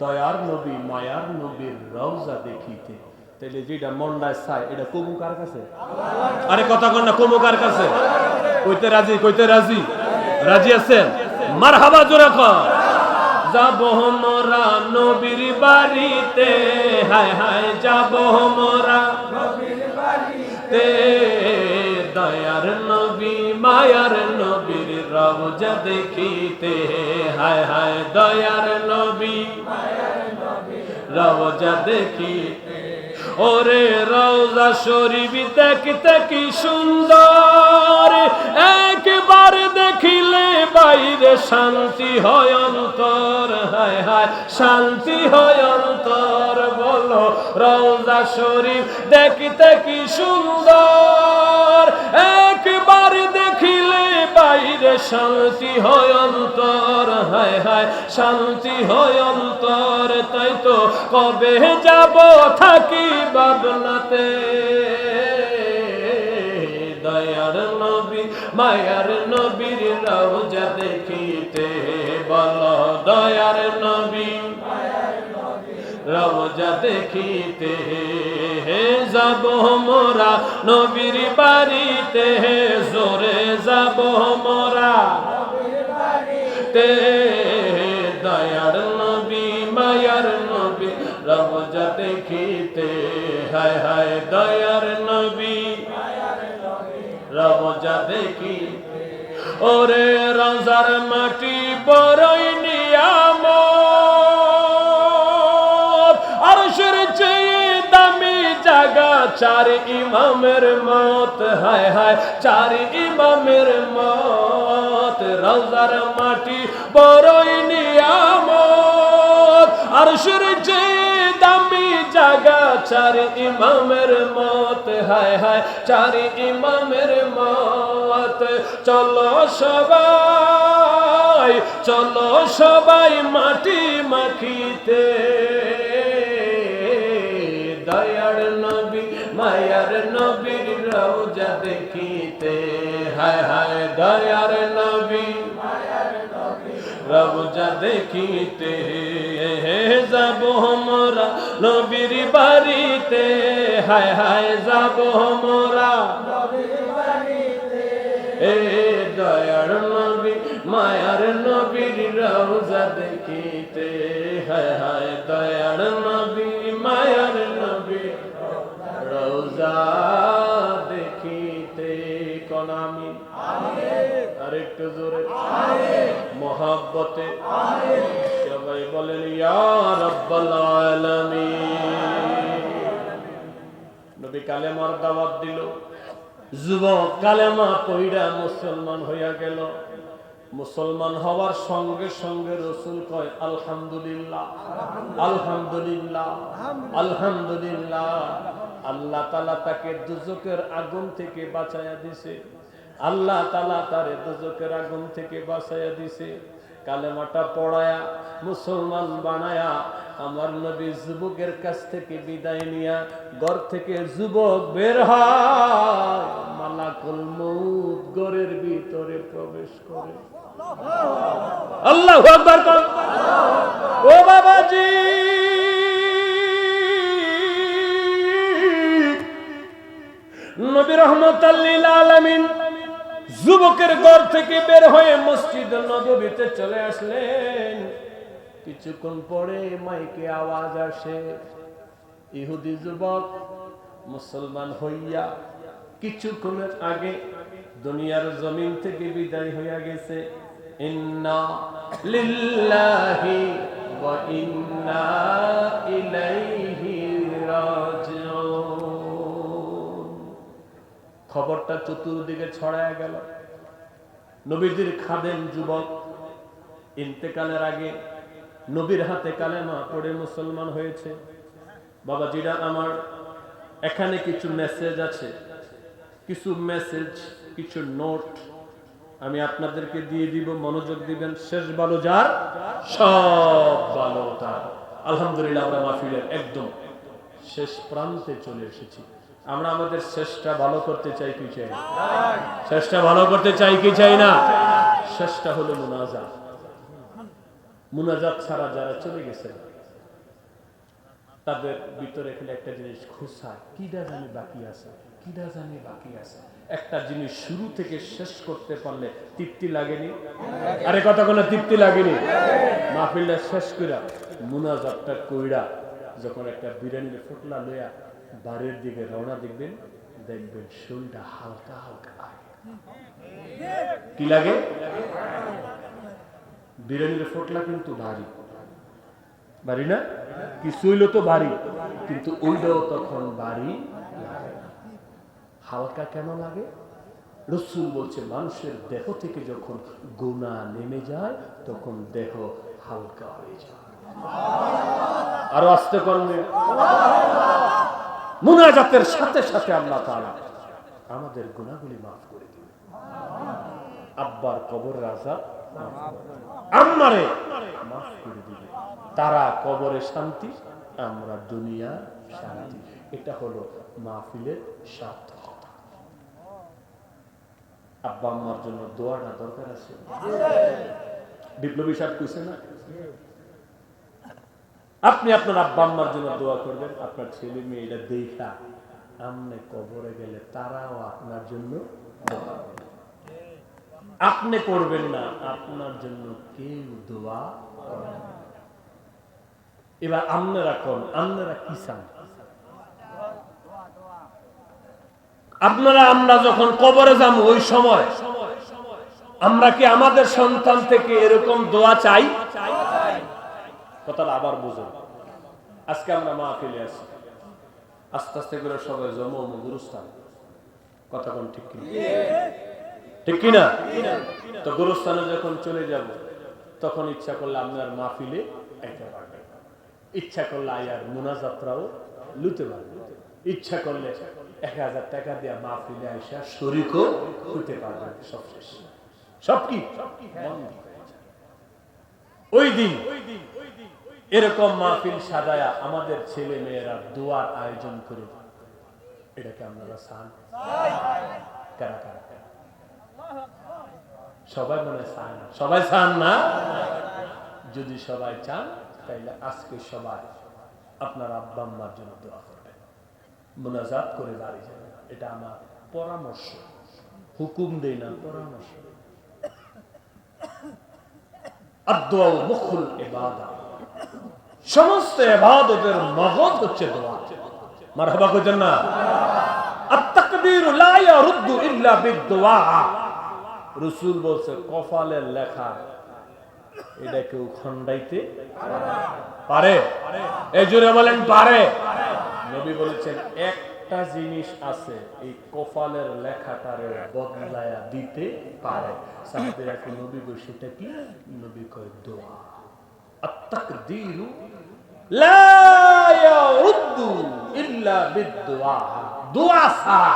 Speaker 1: দয়ার নবী মায়ার নবীর রওজা দেখিতে। তাইলে যেটা মনটায় চায় এটা কবু কার কাছে? আরে কথা কন না, কবু কার কাছে? কইতে রাজি? কইতে রাজি? রাজি আছেন? মারহাবা জোরে কর। যাব মোরা নবীর বাড়িতে, হায় হায় যাব মোরা নবীর বাড়িতে, দয়ার নবী মায়ার নবীর রওজা দেখিতে, হায় হায় দয়ার নবী মায়ার নবীর রওজা দেখিতে। ওরে রওজা শরীফ দেখতে কি সুন্দর, একবার দেখিলে বাইরে শান্তি হয় অন্তর, হায় হায় শান্তি হয় অন্তর। বলো রওজা শরীফ দেখতে কি সুন্দর, একবার দেখিলে বাইরে শান্তি হয় অন্তর, হায় হায় শান্তি হয় অন্তর। তাই তো কবে যাব থাকি ভাবনাতে, দয়ার নবী মায়ার নবীর রওজা দেখিতে। বলো দয়ার নবী মায়ার নবীর রওজা দেখিতে, যাব মোরা নবীর বাড়িতে, জোরে যাব মোরা নবীর বাড়িতে, দয়ার নবী মায়ার নবী রওজা দেখিতে, হায় হায় দয়ার নবী মায়ার নবী রওজা দেখিতে। ওরে রওজার মাটি বড়ই নিয়ামত, আরশের চেয়ে দামি জায়গা চার ইমামের মত, হায় হায় চার ইমামের মত। রওজার মাটি বড়ই নিয়ামত, আরশের চেয়ে দামি জায়গা চার ইমামের মত, হায় হায় চার ইমামের মত। চলো সবাই, চলো সবাই মাটি মাখিতে, দয়ার নবী মায়ার নবীর রওজা দেখিতে, হায় হায় দয়ার নবী মায়ার নবীর রওজা দেখিতে। যাব মোরা নবীর বাড়িতে, হায় হায় যাব মোরা নবীর বাড়িতে, দয়ার নবী মায়ার নবীর রওজা দেখিতে, হায় হায় দয়ার নবী মায়ার নবীর রওজা দেখিতে। কোন আমিন? আরেকটু জোরে মহাব্বতে সবাই বলেন ইয়া রাব্বাল আলামিন। নবী কালেমার দাওয়াত দিল, যুবক কালেমা পড়া মুসলমান হইয়া গেল। মুসলমান হওয়ার সঙ্গে সঙ্গে রাসূল কয় আলহামদুলিল্লাহ আলহামদুলিল্লাহ আলহামদুলিল্লাহ। আল্লাহ তাআলা তাকে দুজকের আগুন থেকে বাঁচায়া দিছে, আল্লাহ তাআলা তারে দুজকের আগুন থেকে বাঁচায়া দিছে। কালেমাটা পড়ায়া মুসলমান বানায়া আমার নবী যুবকের কাছ থেকে বিদায় নিয়া ঘর থেকে যুবক বের হয়, মালা মালাকুল মউত ঘরের ভিতরে প্রবেশ করে। আল্লাহু আকবার। ও বাবাজি, নবী রাহমাতাল লিল আলামিন যুবকের ঘর থেকে বের হয়ে মসজিদ নববীতে চলে আসলেন। কিছুক্ষণ পরে মাইকে আওয়াজ আসে, ইহুদি যুবক মুসলমান হইয়া কিছুক্ষণের আগে দুনিয়ার জমিন থেকে বিদায় হইয়া গেছে। ইন্না লিল্লাহি ওয়া ইন্না ইলাইহি রাজিউন। খবরটা চতুর্দিকে ছড়ায় গেল। নবীজির খাদেম যুবক ইন্তেকালের আগে নবীর হাতে কালেমা পড়ে মুসলমান হয়েছে। বাবাজিরা আমার, এখানে কিছু মেসেজ আছে, কিছু মেসেজ, কিছু নোট আমি আপনাদেরকে দিয়ে দিব, মনোযোগ দিবেন। শেষ ভালো যার, সব ভালো তার। আলহামদুলিল্লাহ, আমরা মাহফিলের একদম শেষ প্রান্তে চলে এসেছি। আমরা আমাদের শেষটা ভালো করতে চাই কি চাই না? শেষটা ভালো করতে চাই কি চাই না? শেষটা হলো মুনাজাত। মুনাজাত ছাড়া যারা চলে গেছে তাদের ভিতরে এখানে একটা জিনিস খুঁজছায়, কিডা জানি বাকি আছে, কিডা জানি বাকি আছে। একটা জিনিস শুরু থেকে শেষ করতে পারলে তৃপ্তি লাগেনি? আরে কথা কোনো তৃপ্তি লাগেনি? মাহফিলটা শেষ কইরা মুনাজাতটা কইরা যখন একটা বিরিয়ানির ফোটলা লইয়া বাড়ির দিকে রওনা দিবেন, দেখবেন শরীরটা হালকা হালকা লাগে। কি লাগে? বিরিয়ানির ফোটলা কিন্তু ভারী, ভারী না? কিছু হইলো তো ভারী, কিন্তু ওইটাও তখন ভারী লাগে না। হালকা কেন লাগে? রাসূল বলছে মানুষের দেহ থেকে যখন গুনাহ নেমে যায় তখন দেহ হালকা হয়ে যায়। আরো আস্তে করবে। মুনাজাতের সাথে সাথে আল্লাহ তাআলা আমাদের গুনাহগুলি মাফ করে দিবেন। আব্বার কবরের আযাব আমারে মাফ করে দিবে। তারা কবরে শান্তি, আমরা দুনিয়া শান্তি। এটা হলো মাহফিলের সার্থকতা। আব্বা আম্মার জন্য দোয়াটা দরকার আছে। বিপ্লবী সাহেব কইছে না, আপনি আপনার আব্বা আম্মার জন্য দোয়া করবেন, আপনার ছেলে মেয়ে এটা দেখা আমনে কবরে গেলে তারাও আপনার জন্য দোয়া করবে। আপনি করবেন না, আপনার জন্য কেউ দোয়া করবে না। এবার আপনারা কোন, আপনারা কি চান? আপনারা আমরা যখন কবরে যাব ওই সময় আমরা কি আমাদের সন্তান থেকে এরকম দোয়া চাই? কথাটা আবার বুঝুন। আজকে আমরা মাহফিলে আছি, আস্তে আস্তে করে সবাই জমা গুরুস্থান। কথা কোন ঠিক কিনা? ঠিক কিনা? তো গুরুস্থানে যখন চলে যাব তখন ইচ্ছা করলে আপনার মাহফিলে আইতে পারবেন, ইচ্ছা করলে আয়ার মুনাজাতরাও লুতে পারবেন, ইচ্ছা করলে 1000 টাকা দিয়ে মাহফিলে আইসা শরীকও হইতে পারবেন। সব শেষ, সব কি ওই দিন এরকম মাহফিল সাজায়া আমাদের ছেলে মেয়েরা দোয়ার আয়োজন করে, এটাকে আপনারা চান? কারা কারা? সবাই মনে চান না? সবাই চান না? যদি সবাই চান তাইলে আজকে সবাই আপনার আব্বা আম্মার জন্য দোয়া করবেন, মুনাজাত করে বাড়ি যাবেন। এটা আমার পরামর্শ, হুকুম দেই না, পরামর্শ। আদ-দুআ মুখুল ইবাদা, সমস্ত ইবাদতের মগজ হচ্ছে দোয়া। মারহাবা কইতেন না? আত-তাকবীর লা ইয়ারুদ্দু ইল্লা বিদ-দুআ। রাসূল বলছে কপালের লেখা এটা কেউ খন্ডাইতে পারে? এই জোরে বলেন পারে? নবী বলেছেন একটা জিনিস আছে, এই কপালের লেখাটারে বদলায়া দিতে পারে। সাহাবীরা কি নবী কই সেটা কি? নবী কয় দোয়া। আত-তাকদীরু লা ইয়ারুদ্দু ইল্লা বিদ-দুআ। দোয়া ছাড়া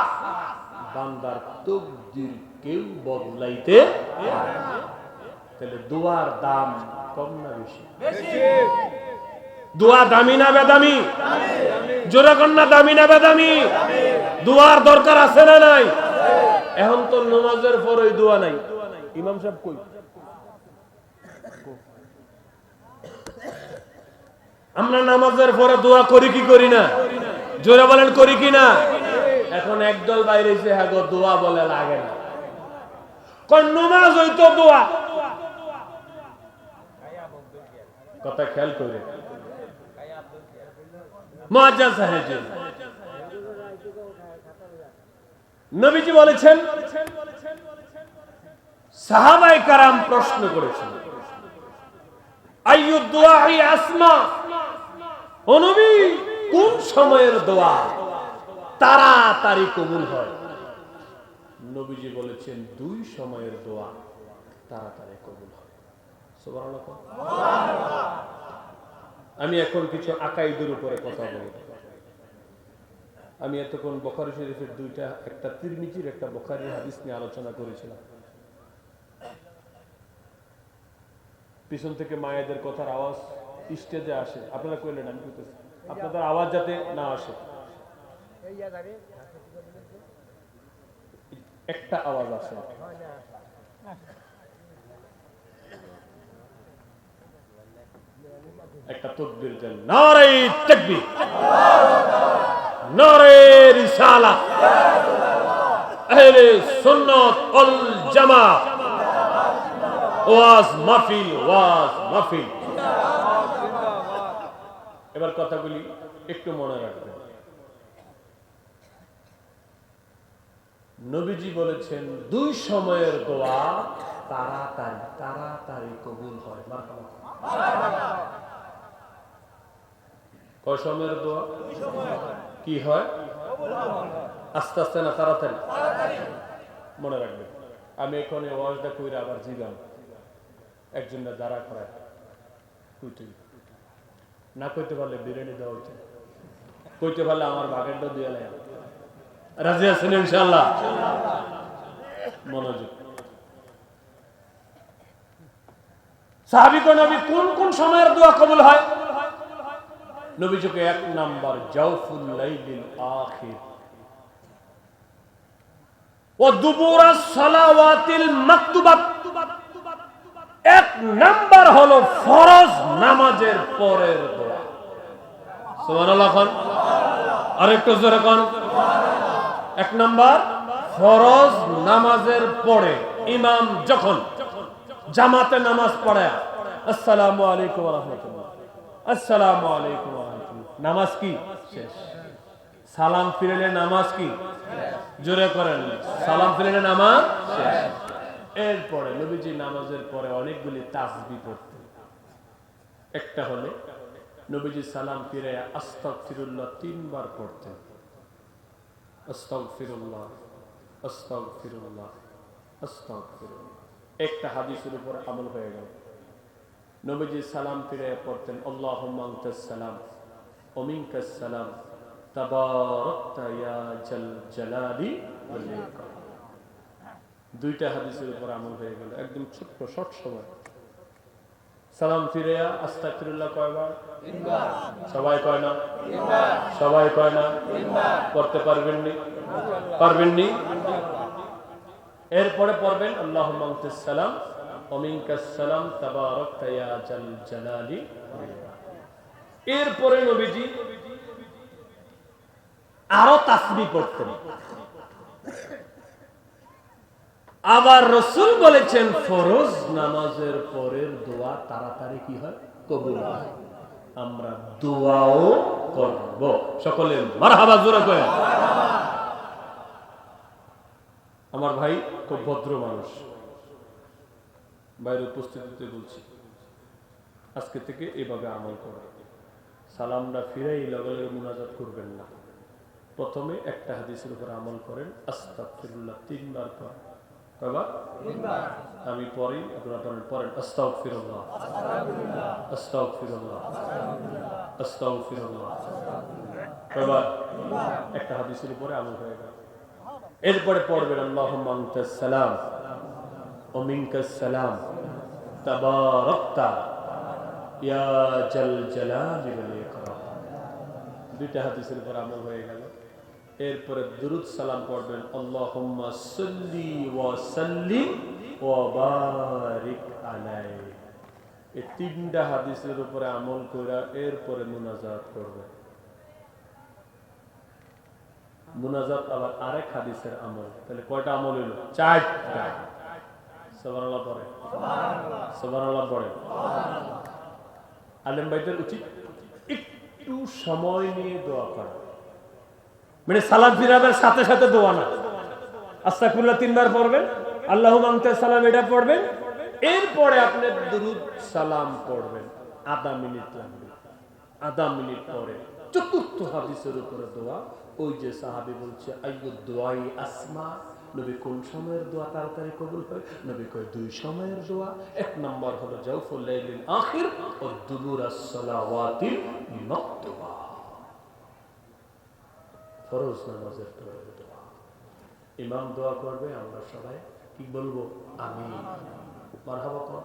Speaker 1: বান্দার তাকদীর কেউ বদলাইতে পারে না। তাহলে দোয়ার দাম কম না বেশি? দোয়া দামি না বেদামি? জোরে কন্যা দামি না বেদামি? দোয়ার দরকার আছে না নাই? এখন তো নামাজের পর ওই দোয়া নাই, ইমাম সাহেব কই? আমরা নামাজের পরে দোয়া করি কি করি না? জোরে বলেন করি কি না? এখন একদল বাইরে এসে হ্যাঁ গো দোয়া বলে লাগে না, কোন নামাজ হইতো দোয়া। কথা খেয়াল করে মুআজ্জাজ সাহেব নবীজি বলেছেন, সাহাবায়ে কেরাম প্রশ্ন করেছেন আইয়ুদ দুআই আসমা, ও নবী কোন সময়ের দোয়া তাড়াতাড়ি কবুল হয়? নবীজি বলেছেন দুই সময়ের দোয়া তাড়াতাড়ি কবুল হয়। সুবহানাল্লাহ। আমি এখন কিছু আকাইদের উপরে কথা বলবো। আমি এতক্ষণ বুখারী শরীফের দুইটা, একটা তিরমিজির একটা বুখারীর হাদিস নিয়ে আলোচনা করেছিলাম। পিছন থেকে মায়েদের কথার আওয়াজ স্টেজে আসে, আপনারা কইলেন আমি কইতেছি, আপনাদের আওয়াজ যাতে না আসে। একটা আওয়াজ আসে, একটা তাকবীর দেন, নারে তাকবীর, নারে রিসালাত, আহলে সুন্নাত ওয়াল জামাত, ওয়াজ মাহফিল, ওয়াজ মাহফিল। এবার কথাগুলি একটু মনে রাখবেন। নবীজি বলেছেন দুই সময়ের দোয়া তাড়াতাড়ি তাড়াতাড়ি কবুল হয়। মারহাবা। কয় সময়ের দোয়া কি হয়? আস্তে আস্তে না তাড়াতাড়ি? মনে রাখবেন। আমি এখানে ওয়াজটা কইরা আবার জিগাম, একজন দাঁড়া করায় কইতে না কইতে পারলে বিরিয়ানি দেওয়া উচিত, কইতে পারলে আমার ভাগেরটা দিয়ে নেয়। রাজি আছেন ইনশাআল্লাহ? মনোযোগ। সাহাবী কয় নবী কোন কোন সময়ের দোয়া কবুল হয়? নবীজিকে এক নাম্বার জাওফুল লাইলিল আখির ওয়া দুবুরাস সালাওয়াতিল মাকতুবাত। এক নাম্বার হলো ফরজ নামাজের পরের দোয়া। সুবহানাল্লাহ খান, আরেকটু জোরে কোন। এক নাম্বার ফরজ নামাজের পরে ইমাম যখন জামাতে নামাজ পড়ায় আসসালামু আলাইকুম ওয়া রাহমাতুল্লাহ, আসসালামু আলাইকুম ওয়া রাহমাতুল্লাহ, নামাজ কি শেষ। সালাম ফিরলে নামাজ কি? জোরে করেন, সালাম ফিরলে নামাজ শেষ। এরপরে নবীজি নামাজের পরে অনেকগুলি তাসবিহ পড়তেন। একটা হলে নবীজি সালাম ফিরে আস্তাগফিরুল্লাহ 3 বার পড়তেন। আস্তাগফিরুল্লাহ, আস্তাগফিরুল্লাহ, আস্তাগফিরুল্লাহ। একটা হাদিসের উপর আমল হয়ে গেল। নবীজি সালাম ফিরে পড়তেন আল্লাহুম্মা আনতাস সালাম ওয়া মিনকাস সালাম তাবারাকতা ইয়া জাল জালালি ওয়াল ইকরাম। দুইটা হাদিসের উপর আমল হয়ে গেল, একদম ছোট্ট শর্ট সময়। সালাম ফিরে আস্তাগফিরুল্লাহ কয়বার? 3 বার। সবাই কয় না? 3 বার। সবাই কয় না? 3 বার। পড়তে পারবেননি? পারবেননি? এরপরে পড়বেন আল্লাহুম্মা আনতাস সালাম ওয়া মিনকাস সালাম তাবারাকতা ইয়া জাল জালালি ওয়াল ইকরাম। এরপরে নবীজি আরো তাসবিহ পড়তেন। আবার রাসূল বলেছেন ফরজ নামাজের পরের দোয়া তাড়াতাড়ি কি হয়? কবুল হয়। আমরা দোয়াও করব। সকলে মারহাবা জোরে করেন। আমার ভাই খুব ভদ্র মানুষ, বাইরে উপস্থিতিতে বলছি, আজকে থেকে এভাবে আমল করে সালামটা ফিরাই লগে লগে মুনাজাত করবেন না। প্রথমে একটা হাদিসের উপর আমল করেন, আস্তাগফিরুল্লাহ 3 বার করেন। কয়বার? 3 বার। আমি পড়ি, আপনারা পড়েন আস্তাগফিরুল্লাহ, আস্তাগফিরুল্লাহ, আস্তাগফিরুল্লাহ। কয়বার? একটা হাদিসের উপরে আমল হয়ে গেল। এরপরে পড়বেন আল্লাহুম্মা আনতাস সালাম ওয়া মিনকাস সালাম তাবারাকতা ইয়া জাল জালালি ওয়াল ইকরাম। দুইটা হাদিসের উপর আমল হয়ে গেল। এরপরে দুরূদ সালাম পড়বেন, আল্লাহুম্মা সাল্লি ওয়া সাল্লিম ওয়া বারিক আলাইহি। এই তিনটা হাদিসের উপরে আমল কইরা এরপরে মুনাজাত করবেন। মুনাজাত আবার আরেক হাদিসের আমল। তাহলে কয়টা আমল হলো? চারটা। সুবহানাল্লাহ পড়ে, সুবহানাল্লাহ পড়ে। আলেম ভাইদের উচিত একটু সময় নিয়ে দোয়া করা, মানে সালাম ফিরাবের সাথে সাথে দোয়া না। আস্তাগফিরুল্লাহ 3 বার পড়বেন, আল্লাহুম্মা আনতাস সালাম এটা পড়বেন, এরপরে আপনি দুরূদ সালাম পড়বেন। আধা মিনিট লাগবে। আধা মিনিট পরে চতুর্থ হাদিসের উপরে দোয়া। ওই যে সাহাবী বলছে আইয়ুদ দুআই আসমা, নবী কোন সময়ের দোয়া তাড়াতাড়ি কবুল হয়? নবী কয় 2 সময়ের দোয়া। 1 নম্বর হলো জাওফুল লাইলিল আখির ও দুবুরাস সালাওয়াতিল মাকতুবা, ফরজ নামাজের পরে দোয়া। ইমাম দোয়া করবে, আমরা সবাই কি বলবো? আমিন, মারহাবা কর।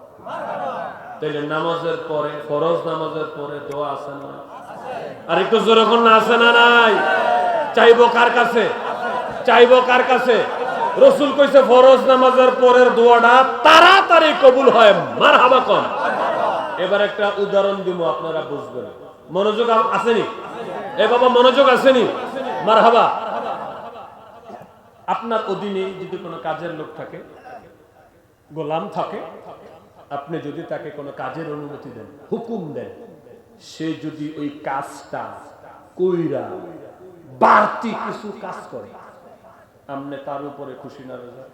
Speaker 1: তাহলে নামাজের পরে, ফরজ নামাজের পরে দোয়া আছে না? আর একটু জোরে কোন না আছে না নাই? চাইবো কার কাছে? চাইবো কার কাছে? রাসূল কইছে ফরজ নামাজের পরের দোয়াটা তাড়াতাড়ি কবুল হয়, মারহাবা কর। এবার একটা উদাহরণ দিব, আপনারা বুঝবেন। মনোযোগ আসেনি? এ বাবা মনোযোগ আসেনি? মারহাবা। আপনার অধীনে যদি কোনো কাজের লোক থাকে, গোলাম থাকে, আপনি যদি তাকে কোনো কাজের অনুমতি দেন, হুকুম দেন, সে যদি ওই কাজটা কইরা বাড়তি কিছু কাজ করে, আপনি তার উপরে খুশি না বেজা?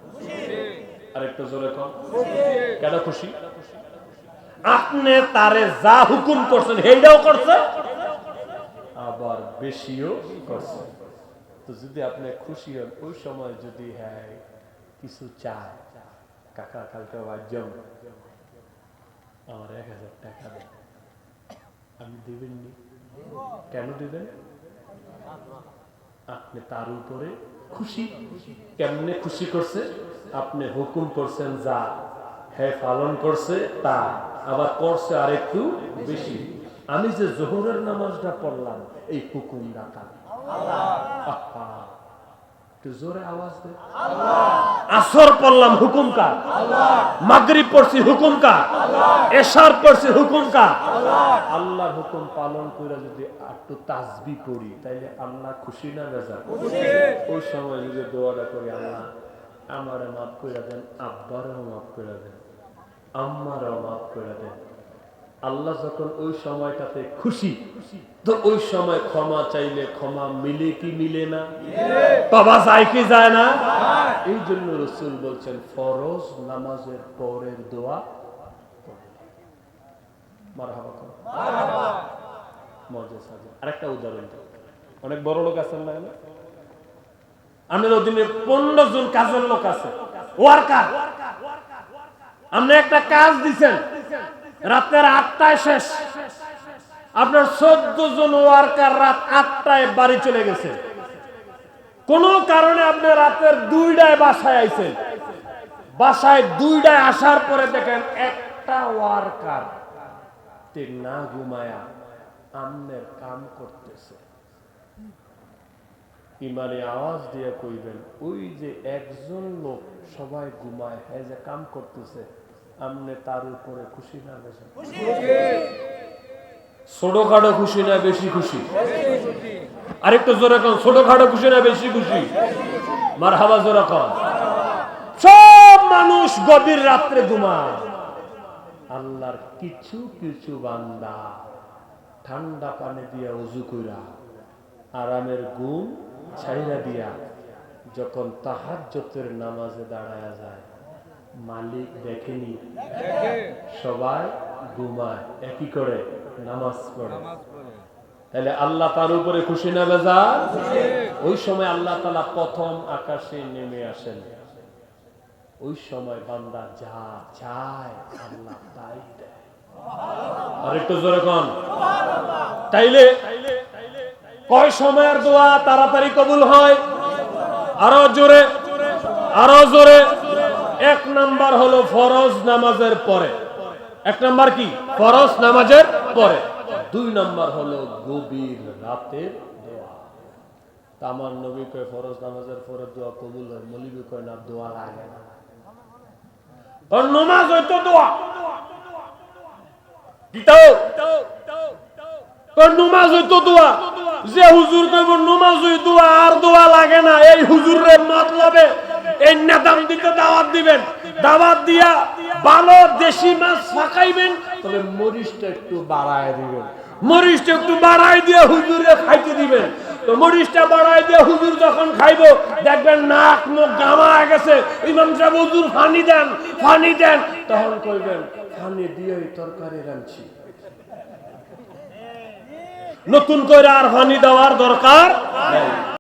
Speaker 1: আরেকটু জোরে কর, কেন খুশি? আপনি তারে যা হুকুম করছেন সেইটাও করছে, আবার বেশিও করছে। তো যদি আপনি খুশি হন, ওই সময় যদি হ্যাঁ কিছু চায়, কাকা কালকে বাজ্যম আমার 1000 টাকা দেন, আপনি দিবেননি? কেন দিবেন? আপনি তার উপরে খুশি। কেমনে খুশি করছে? আপনি হুকুম করছেন যা, হ্যাঁ পালন করছে তা, আবার করছে আর একটু বেশি। আমি যে জোহরের নামাজটা পড়লাম, এই হুকুমটা তার। একটু জোরে আওয়াজ দে। আসর পড়লাম, হুকুম কার? মাগরিব পড়ছি, হুকুম কার? এশার পড়ছি, হুকুম কার? আল্লাহর হুকুম পালন করে যদি একটু তাসবিহ পড়ি, তাইলে আল্লাহ খুশি না বেজার? ওই সময় যদি দোয়াটা করি, আল্লাহ আমারে মাফ করে দেন, আব্বারও মাফ করে দেন, আম্মারও মাফ করে দেন। আল্লাহ যখন ওই সময়টাতে খুশি, তো ওই সময় ক্ষমা চাইলে ক্ষমা মিলে কি মিলে না? বাবা যায় কি যায় না? এই জন্য রাসূল বলছেন ফরজ নামাজের পরের দোয়া মারহাবা কর, মারহাবা। মজা সাজা। আরেকটা উদাহরণ দেব, অনেক বড় লোক আছেন না? আমাদের অধীনে 15 জন কাজের লোক আছে, ওয়ার্কার। আপনি একটা কাজ দিবেন, রাতের 8টায় শেষ, আপনার 14 জন ওয়ার্কার রাত 8টায় বাড়ি চলে গেছে। কোন কারণে আপনি রাতের 2টায় বাসায় আইছেন, বাসায় 2টায় আসার পরে দেখেন একটা ওয়ার্কার না ঘুমায়া আমনের কাম করতেছে। ইমানে আওয়াজ দিয়ে কইবেন, ওই যে একজন লোক সবাই ঘুমায়, হ্যাঁ যে কাম করতেছে, আমনে তার উপরে খুশি না বেশি? ছোটখাটো খুশি না বেশি খুশি? আরেকটু জোরে কন, ছোটখাটো খুশি না বেশি খুশি? মারহাবা জোরে কন। সব মানুষ গভীর রাত্রে ঘুমায়, আল্লাহর কিছু কিছু বান্দা ঠান্ডা পানি দিয়া ওযু কইরা আরামের ঘুম ছাইরা দিয়া যখন তাহাজ্জুদের নামাজে দাঁড়ায়া যায়, মালিক দেখেনি, সবাই ঘুমায়, একই করে নামাজ পড়ে। তাহলে আল্লাহ তার উপরে খুশি না বেজার? ওই সময় আল্লাহ তাআলা প্রথম আকাশে নেমে আসেন। ওই সময় বান্দা যা চায় আল্লাহ তাই দেয়। আরেকটু জোরে কোন। তাইলে কয় সময়ের দোয়া তাড়াতাড়ি কবুল হয়? আরো জোরে, আরো জোরে। 1 নাম্বার হলো ফরজ নামাজের পরে। 1 নাম্বার কি? ফরজ নামাজের পরে। 2 নাম্বার হলো গভীর রাতের দোয়া। আমার নবী কয় ফরজ নামাজের পরে দোয়া কবুল হয়, মৌলবী কয় না দোয়া লাগে না। কারণ নামাজ হইতো দোয়া, নামাজ হইতো দোয়া। যে হুজুর কইব নামাজ হই দোয়া আর দোয়া লাগে না, এই হুজুরের মতলবে এই নেতাম দিতে দাওয়াত দিবেন, দাওয়াত দিয়া ভালো দেশি মাছ ফাঁকাইবেন, তবে মরিচটা একটু বাড়ায় দিবেন, মরিচটা একটু বাড়ায় দিয়ে হুজুরে খাইতে দিবেন। তো মরিচটা বাড়ায় দিয়ে হুজুর যখন খাইবো দেখবেন নাক মুখ গামায় গেছে, ইমাম সাহেব হুজুর পানি দেন, পানি দেন, তখন কইবেন পানি দিয়ে তরকারি রাঁধছি, নতুন করে আর পানি দেওয়ার দরকার নাই।